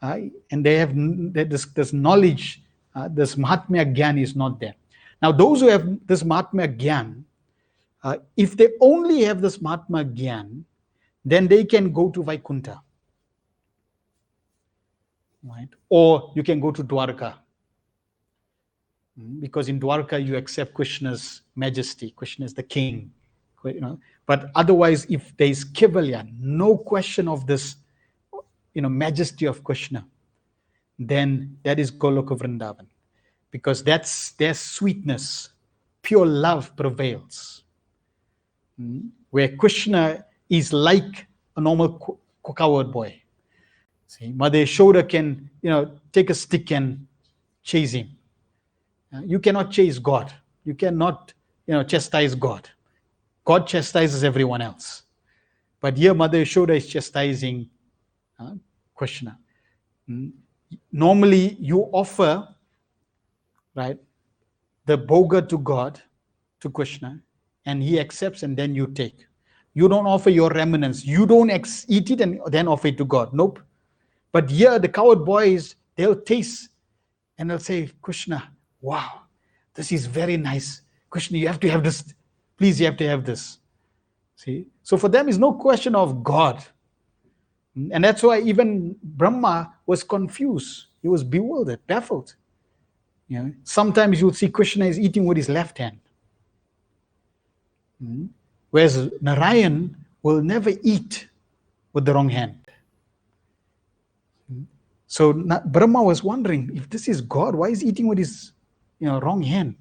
And they have this knowledge, this Mahatmya Gyan is not there. Now, those who have this Mahatmya Gyan, if they only have this Mahatmya Gyan, then they can go to Vaikuntha. Right? Or you can go to Dwarka. Because in Dwarka you accept Krishna's majesty. Krishna is the king. But otherwise, if there is Kevalya, no question of this majesty of Krishna, then that is Goloka Vrindavan. Because that's their sweetness, pure love prevails. Where Krishna is like a normal coward boy. See, Mother Yashoda can, take a stick and chase him. You cannot chase God. You cannot, chastise God. God chastises everyone else. But here Mother Yashoda is chastising Krishna. Normally you offer, right, the bhoga to God, to Krishna, and he accepts and then you take. You don't offer your remnants. You don't eat it and then offer it to God. Nope. But here the coward boys, they'll taste and they'll say, Krishna, wow, this is very nice. Krishna, you have to have this. Please, you have to have this. See? So for them, is no question of God. And that's why even Brahma was confused. He was bewildered, baffled. Sometimes you'll see Krishna is eating with his left hand. Whereas Narayan will never eat with the wrong hand. So Brahma was wondering, if this is God, why is he eating with his wrong hand?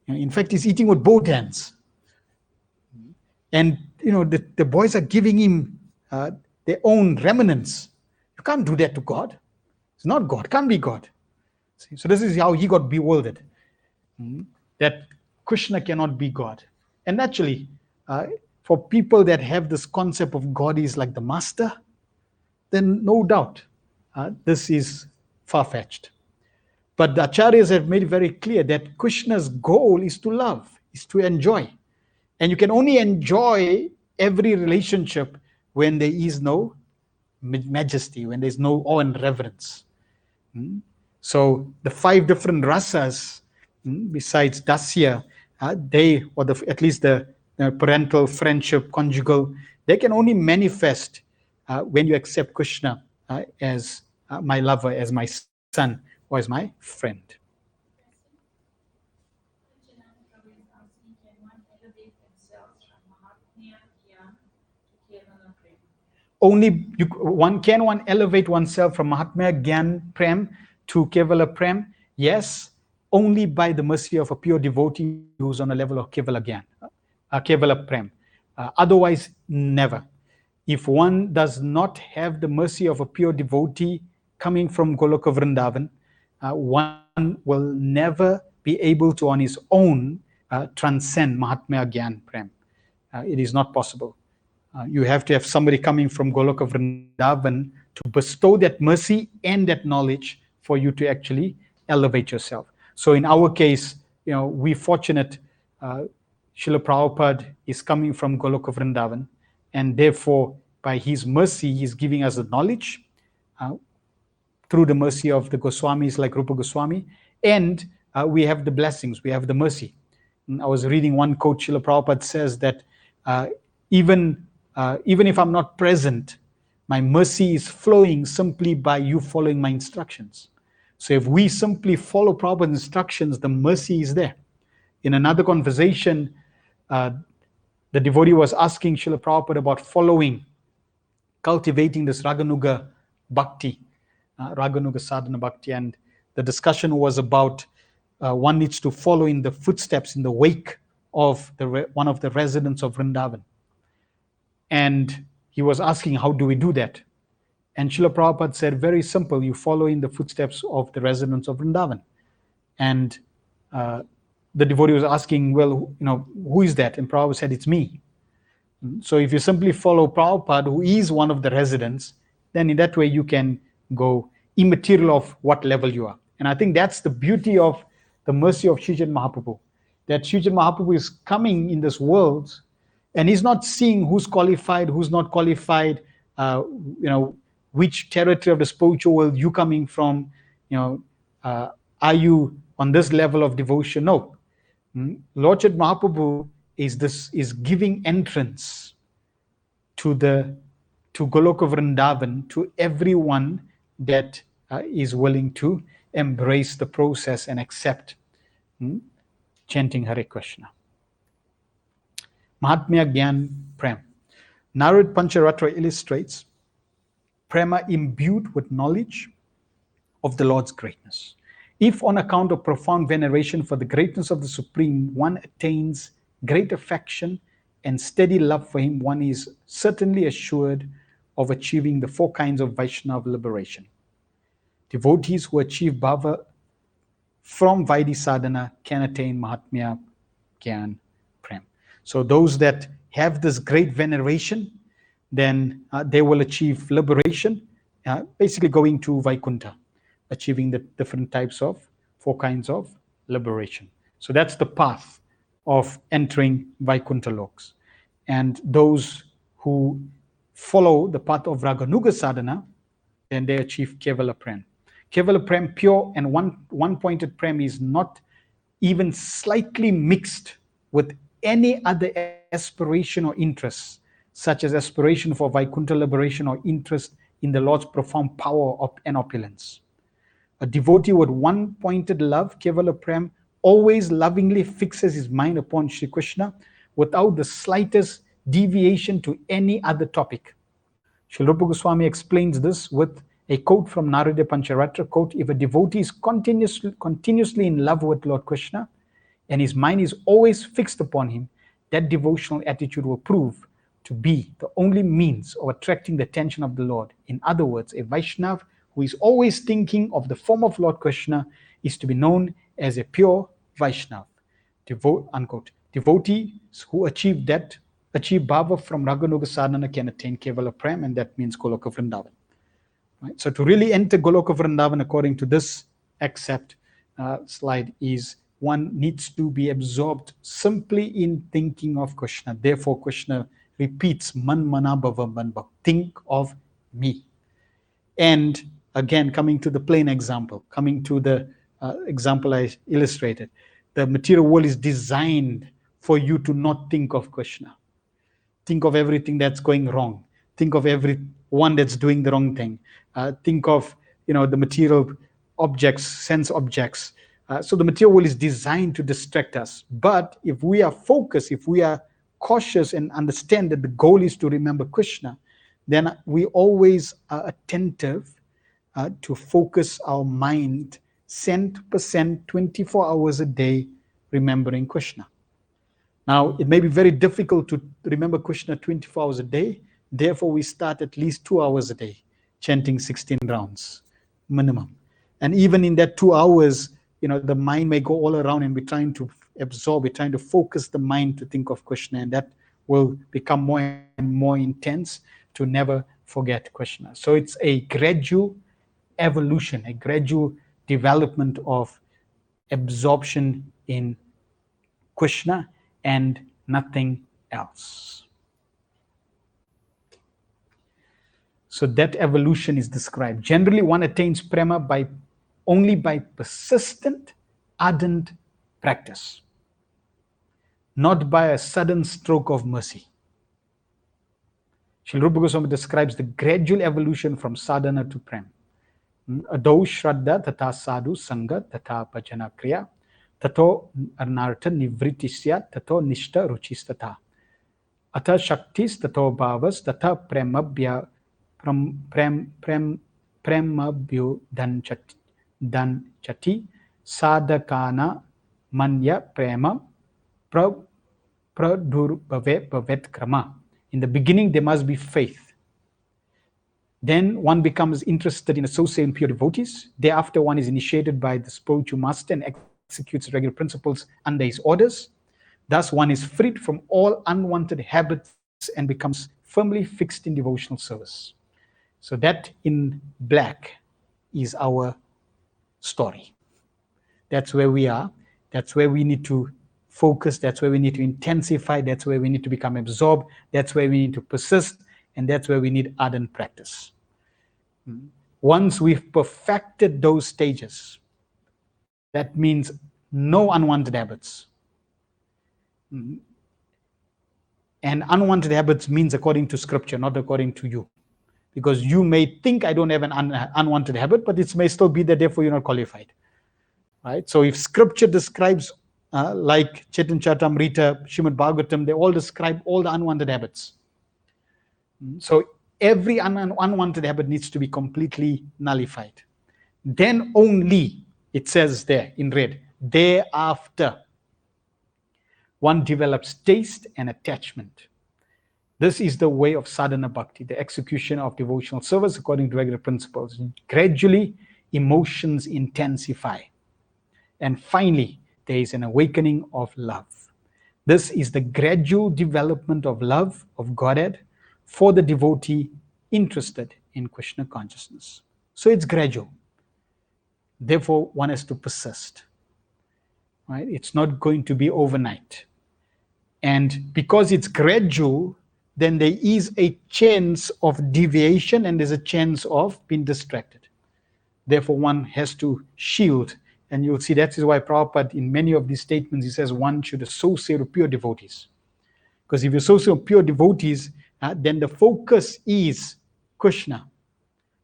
In fact, he's eating with both hands. And the boys are giving him their own remnants. You can't do that to God. It's not God, can't be God. See? So this is how he got bewildered. That Krishna cannot be God. And naturally, for people that have this concept of God is like the master, then no doubt this is far-fetched. But the acharyas have made it very clear that Krishna's goal is to love, is to enjoy. And you can only enjoy every relationship when there is no majesty, when there's no awe and reverence. So the 5 different rasas, besides dasya, at least the parental, friendship, conjugal, they can only manifest when you accept Krishna as my lover, as my son, or as my friend. Can one elevate oneself from Mahatmya Gyan Prem to Kevala Prem? Yes, only by the mercy of a pure devotee who's on a level of Kevala Gyan, Kevala Prem. Otherwise, never. If one does not have the mercy of a pure devotee coming from Goloka Vrindavan, one will never be able to on his own transcend Mahatmya Gyan Prem. It is not possible. You have to have somebody coming from Goloka Vrindavan to bestow that mercy and that knowledge for you to actually elevate yourself. So in our case, we're fortunate. Srila Prabhupada is coming from Goloka Vrindavan, and therefore, by his mercy, he's giving us the knowledge through the mercy of the Goswamis like Rupa Goswami, and we have the blessings, we have the mercy. And I was reading one quote, Srila Prabhupada says that even if I'm not present, my mercy is flowing simply by you following my instructions. So if we simply follow Prabhupada's instructions, the mercy is there. In another conversation, the devotee was asking Srila Prabhupada about cultivating this Raganuga bhakti, Raganuga sadhana bhakti, and the discussion was about one needs to follow in the footsteps, in the wake of one of the residents of Vrindavan. And he was asking, how do we do that? And Srila Prabhupada said, very simple, you follow in the footsteps of the residents of Vrindavan. And the devotee was asking, well, who is that? And Prabhupada said, it's me. So if you simply follow Prabhupada, who is one of the residents, then in that way you can go immaterial of what level you are. And I think that's the beauty of the mercy of Sri Mahaprabhu, that Sri Mahaprabhu is coming in this world and he's not seeing who's qualified, who's not qualified, uh, you know, which territory of the spiritual world you coming from, you know, are you on this level of devotion? No. Lord Chaitanya Mahaprabhu is giving entrance to Goloka Vrindavan to everyone that is willing to embrace the process and accept chanting Hare Krishna. Mahatmya Gyan Prem. Narad Pancharatra illustrates prema imbued with knowledge of the Lord's greatness. If on account of profound veneration for the greatness of the Supreme, one attains great affection and steady love for him, one is certainly assured of achieving the 4 kinds of Vaishnava liberation. Devotees who achieve bhava from Vaidhi sadhana can attain Mahatmya Gyan Prem. So those that have this great veneration, then they will achieve liberation, basically going to Vaikuntha, achieving the different types of 4 kinds of liberation. So that's the path of entering Vaikuntha loks. And those who follow the path of Raganuga sadhana, then they achieve Kevala Prem. Kevala Prem, pure and one-pointed Prem, is not even slightly mixed with any other aspiration or interests, such as aspiration for Vaikuntha liberation or interest in the Lord's profound power and opulence. A devotee with one-pointed love, Kevala Prem, always lovingly fixes his mind upon Shri Krishna without the slightest deviation to any other topic. Srila Rupa Goswami explains this with a quote from Narada Pancharatra, quote, if a devotee is continuously in love with Lord Krishna and his mind is always fixed upon him, that devotional attitude will prove to be the only means of attracting the attention of the Lord. In other words, a Vaishnav who is always thinking of the form of Lord Krishna is to be known as a pure Vaishnav. Unquote. Devotees who achieve bhava from Raganuga sadhana can attain Kevala Prem, and that means Goloka Vrindavan. Right? So to really enter Goloka Vrindavan, according to this excerpt slide, is one needs to be absorbed simply in thinking of Krishna. Therefore, Krishna repeats, Man mana bhava man bhava, think of me. And again, coming to the plain example, coming to the example I illustrated, the material world is designed for you to not think of Krishna. Think of everything that's going wrong. Think of everyone that's doing the wrong thing. Think of the material objects, sense objects. So the material world is designed to distract us. But if we are focused, if we are cautious and understand that the goal is to remember Krishna, then we always are attentive to focus our mind 100%, 24 hours a day, remembering Krishna. Now, it may be very difficult to remember Krishna 24 hours a day. Therefore, we start at least 2 hours a day, chanting 16 rounds minimum. And even in that 2 hours, the mind may go all around and we're trying to absorb, we're trying to focus the mind to think of Krishna, and that will become more and more intense to never forget Krishna. So it's a gradual evolution, a gradual development of absorption in Krishna and nothing else. So that evolution is described. Generally, one attains prema only by persistent, ardent practice, not by a sudden stroke of mercy. Srila Rupa Goswami describes the gradual evolution from sadhana to prem. Adau shraddha tata sadhu sangha tata bhajana kriya tato arnartha nivritisya tato nishta ruchistata ata shaktis tato bhavas tata premabhya premabhyo danchati sadhakana manya prema pradurbhave bhavet krama. In the beginning, there must be faith. Then one becomes interested in associating pure devotees. Thereafter, one is initiated by the spiritual master and executes regular principles under his orders. Thus, one is freed from all unwanted habits and becomes firmly fixed in devotional service. So that in black is our story. That's where we are. That's where we need to focus. That's where we need to intensify. That's where we need to become absorbed. That's where we need to persist. And that's where we need ardent practice. Once we've perfected those stages, that means no unwanted habits. And unwanted habits means according to scripture, not according to you. Because you may think I don't have an unwanted habit, but it may still be that therefore you're not qualified. Right? So if scripture describes, like Chetan Charitamrita, Srimad Bhagavatam, they all describe all the unwanted habits. So every unwanted habit needs to be completely nullified. Then only, it says there in red, thereafter, one develops taste and attachment. This is the way of sadhana bhakti, the execution of devotional service according to regular principles. Gradually, emotions intensify. And finally, there is an awakening of love. This is the gradual development of love of Godhead for the devotee interested in Krishna consciousness. So it's gradual. Therefore, one has to persist. Right? It's not going to be overnight. And because it's gradual, then there is a chance of deviation and there's a chance of being distracted. Therefore, one has to shield. And you'll see that is why Prabhupada, in many of these statements, he says one should associate with pure devotees. Because if you associate with pure devotees, then the focus is Krishna.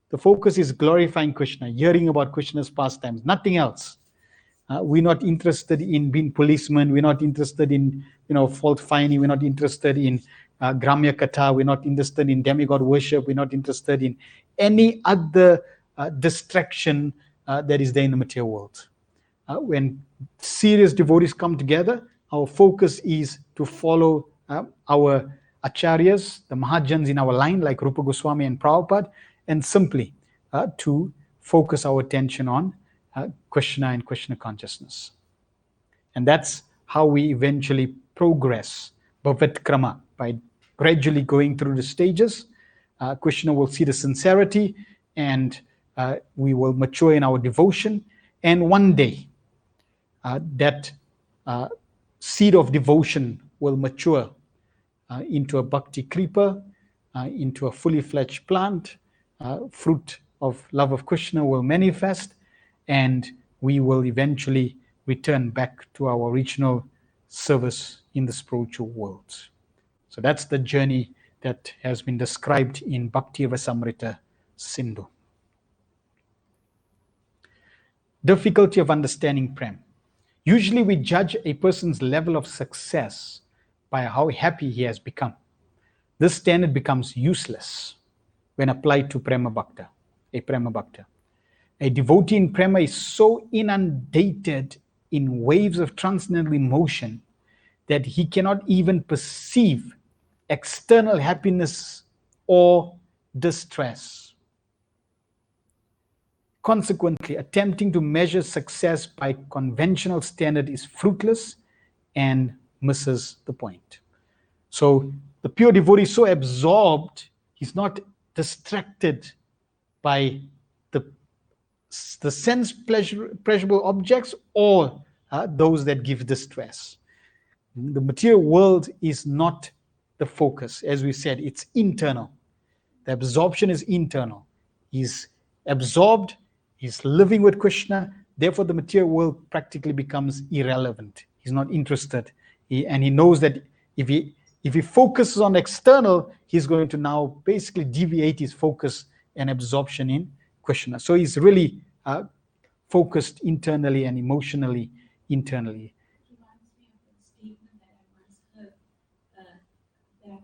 The focus is glorifying Krishna, hearing about Krishna's pastimes, nothing else. We're not interested in being policemen. We're not interested in, fault finding. We're not interested in Gramya Katha. We're not interested in demigod worship. We're not interested in any other distraction that is there in the material world. When serious devotees come together, our focus is to follow our acharyas, the mahajans in our line, like Rupa Goswami and Prabhupada, and simply to focus our attention on Krishna and Krishna consciousness. And that's how we eventually progress, bhavat krama, by gradually going through the stages. Krishna will see the sincerity, and we will mature in our devotion. And one day, that seed of devotion will mature into a bhakti creeper, into a fully fledged plant. Fruit of love of Krishna will manifest, and we will eventually return back to our original service in the spiritual world. So that's the journey that has been described in Bhakti Rasamrita Sindhu. Difficulty of understanding prem. Usually we judge a person's level of success by how happy he has become. This standard becomes useless when applied to prema bhakta, a prema bhakta. A devotee in prema is so inundated in waves of transcendental emotion that he cannot even perceive external happiness or distress. Consequently, attempting to measure success by conventional standard is fruitless and misses the point. So the pure devotee is so absorbed, he's not distracted by the sense pleasurable objects or those that give distress. The material world is not the focus. As we said, it's internal. The absorption is internal. He's absorbed, he's living with Krishna, therefore the material world practically becomes irrelevant. He's not interested. And he knows that if he focuses on external, he's going to now basically deviate his focus and absorption in Krishna. So he's really focused internally and emotionally internally. It reminds me of a statement that I once heard, that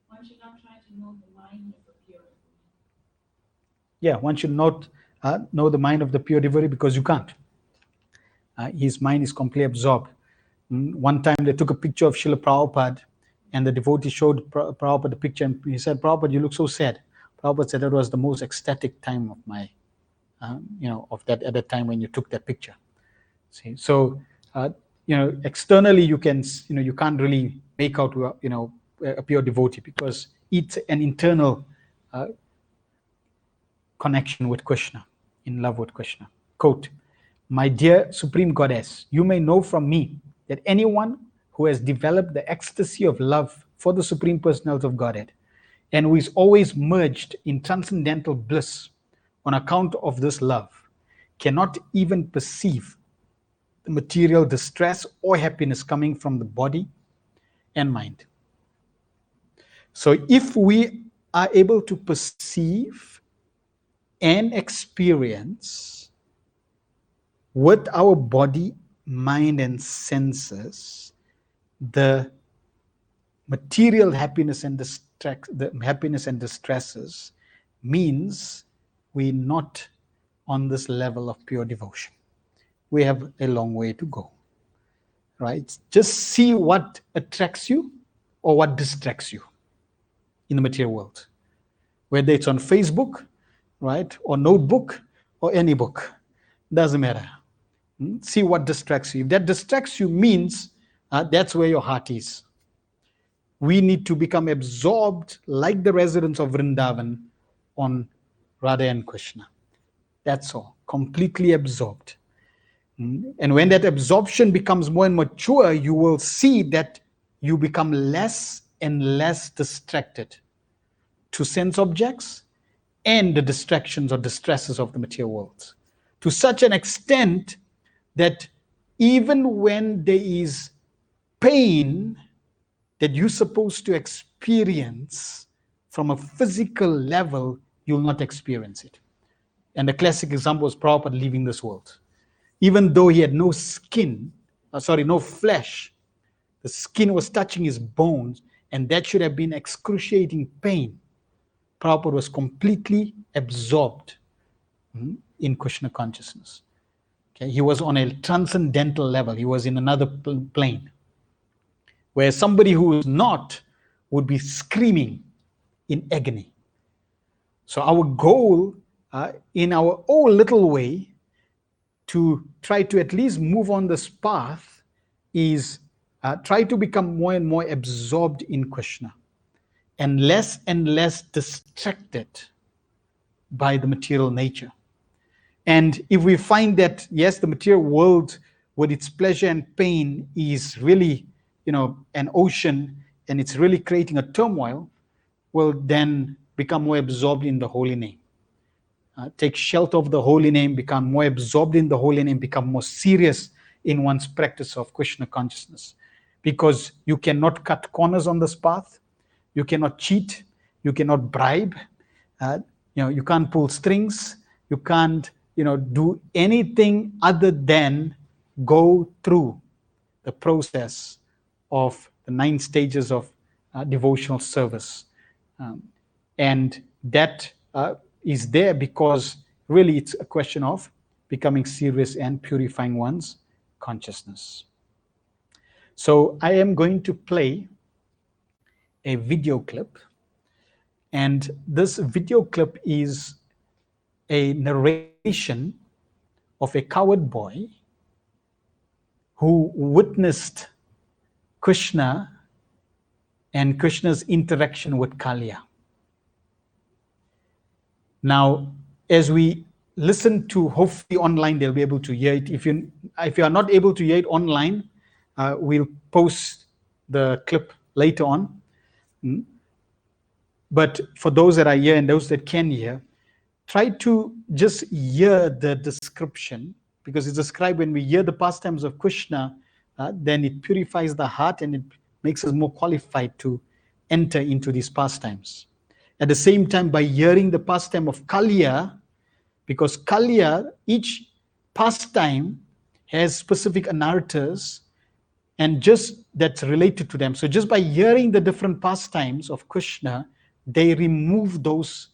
one should not try to know the mind of a pure devotee. Yeah, one should not know the mind of the pure devotee because you can't. His mind is completely absorbed. One time they took a picture of Srila Prabhupada, and the devotee showed Prabhupada the picture, and he said, "Prabhupada, you look so sad." Prabhupada said, "That was the most ecstatic time of my, of that at that time when you took that picture." See, so externally you can, you can't really make out, a pure devotee, because it's an internal connection with Krishna, in love with Krishna. Quote, "My dear Supreme Goddess, you may know from me that anyone who has developed the ecstasy of love for the Supreme Personality of Godhead and who is always merged in transcendental bliss on account of this love cannot even perceive the material distress or happiness coming from the body and mind." So if we are able to perceive and experience with our body, mind, and senses the material happiness and distresses, means we're not on this level of pure devotion. We have a long way to go, right? Just see what attracts you or what distracts you in the material world, whether it's on Facebook, right, or notebook, or any book, doesn't matter. See what distracts you. If that distracts you, means that's where your heart is. We need to become absorbed like the residents of Vrindavan on Radha and Krishna. That's all, completely absorbed. And when that absorption becomes more and mature, you will see that you become less and less distracted to sense objects and the distractions or distresses of the material world, to such an extent that even when there is pain that you're supposed to experience from a physical level, you'll not experience it. And the classic example is Prabhupada leaving this world. Even though he had no no flesh, the skin was touching his bones, and that should have been excruciating pain. Prabhupada was completely absorbed in Krishna consciousness. Okay? He was on a transcendental level. He was in another plane, where somebody who is not would be screaming in agony. So our goal, in our own little way, to try to at least move on this path is try to become more and more absorbed in Krishna and less distracted by the material nature. And if we find that, yes, the material world with its pleasure and pain is really, an ocean, and it's really creating a turmoil, will then become more absorbed in the holy name. Take shelter of the holy name, become more absorbed in the holy name, become more serious in one's practice of Krishna consciousness. Because you cannot cut corners on this path, you cannot cheat, you cannot bribe, you can't pull strings, you can't do anything other than go through the process of the 9 stages of devotional service. And that is there because really it's a question of becoming serious and purifying one's consciousness. So I am going to play a video clip, and this video clip is a narration of a coward boy who witnessed Krishna and Krishna's interaction with Kaliya. Now, as we listen to, hopefully online they'll be able to hear it. If you are not able to hear it online, we'll post the clip later on. But for those that are here and those that can hear, try to just hear the description, because it's described when we hear the pastimes of Krishna, then it purifies the heart and it makes us more qualified to enter into these pastimes. At the same time, by hearing the pastime of Kaliya, because Kaliya, each pastime has specific anarthas and just that's related to them. So just by hearing the different pastimes of Krishna, they remove those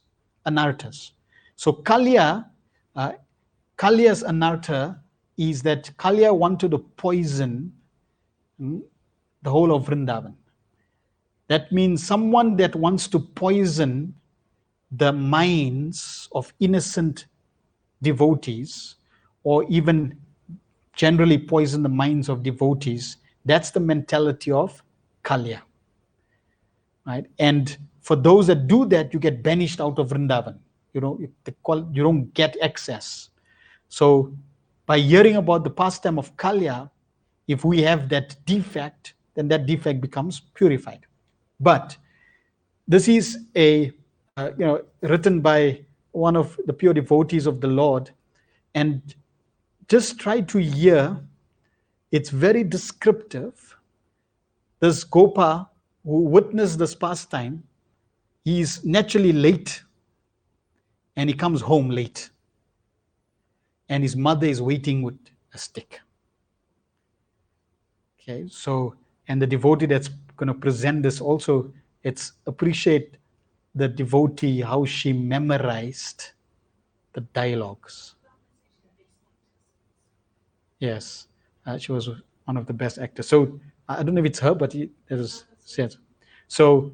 anarthas. So Kaliya's anartha is that Kaliya wanted to poison the whole of Vrindavan. That means someone that wants to poison the minds of innocent devotees, or even generally poison the minds of devotees, that's the mentality of Kaliya. right? And for those that do that, you get banished out of Vrindavan. You don't get access. So by hearing about the pastime of Kalya, if we have that defect, then that defect becomes purified. But this is written by one of the pure devotees of the Lord, and just try to hear. It's very descriptive. This Gopa who witnessed this pastime, he's naturally late, and he comes home late, and his mother is waiting with a stick. Okay, so, and the devotee that's going to present this also, it's appreciate the devotee, how she memorized the dialogues. Yes, she was one of the best actors. So I don't know if it's her, but it was said. So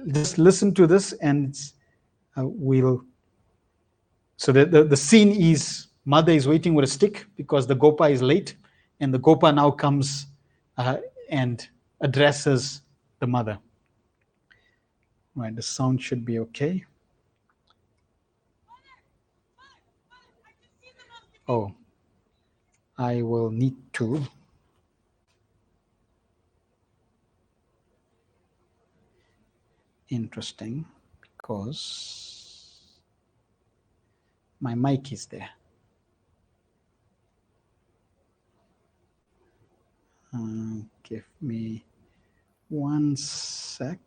just listen to this, and we'll. So the scene is mother is waiting with a stick because the Gopa is late, and the Gopa now comes and addresses the mother. Right, the sound should be okay. Oh, I will need to. Interesting, because my mic is there. Give me 1 sec.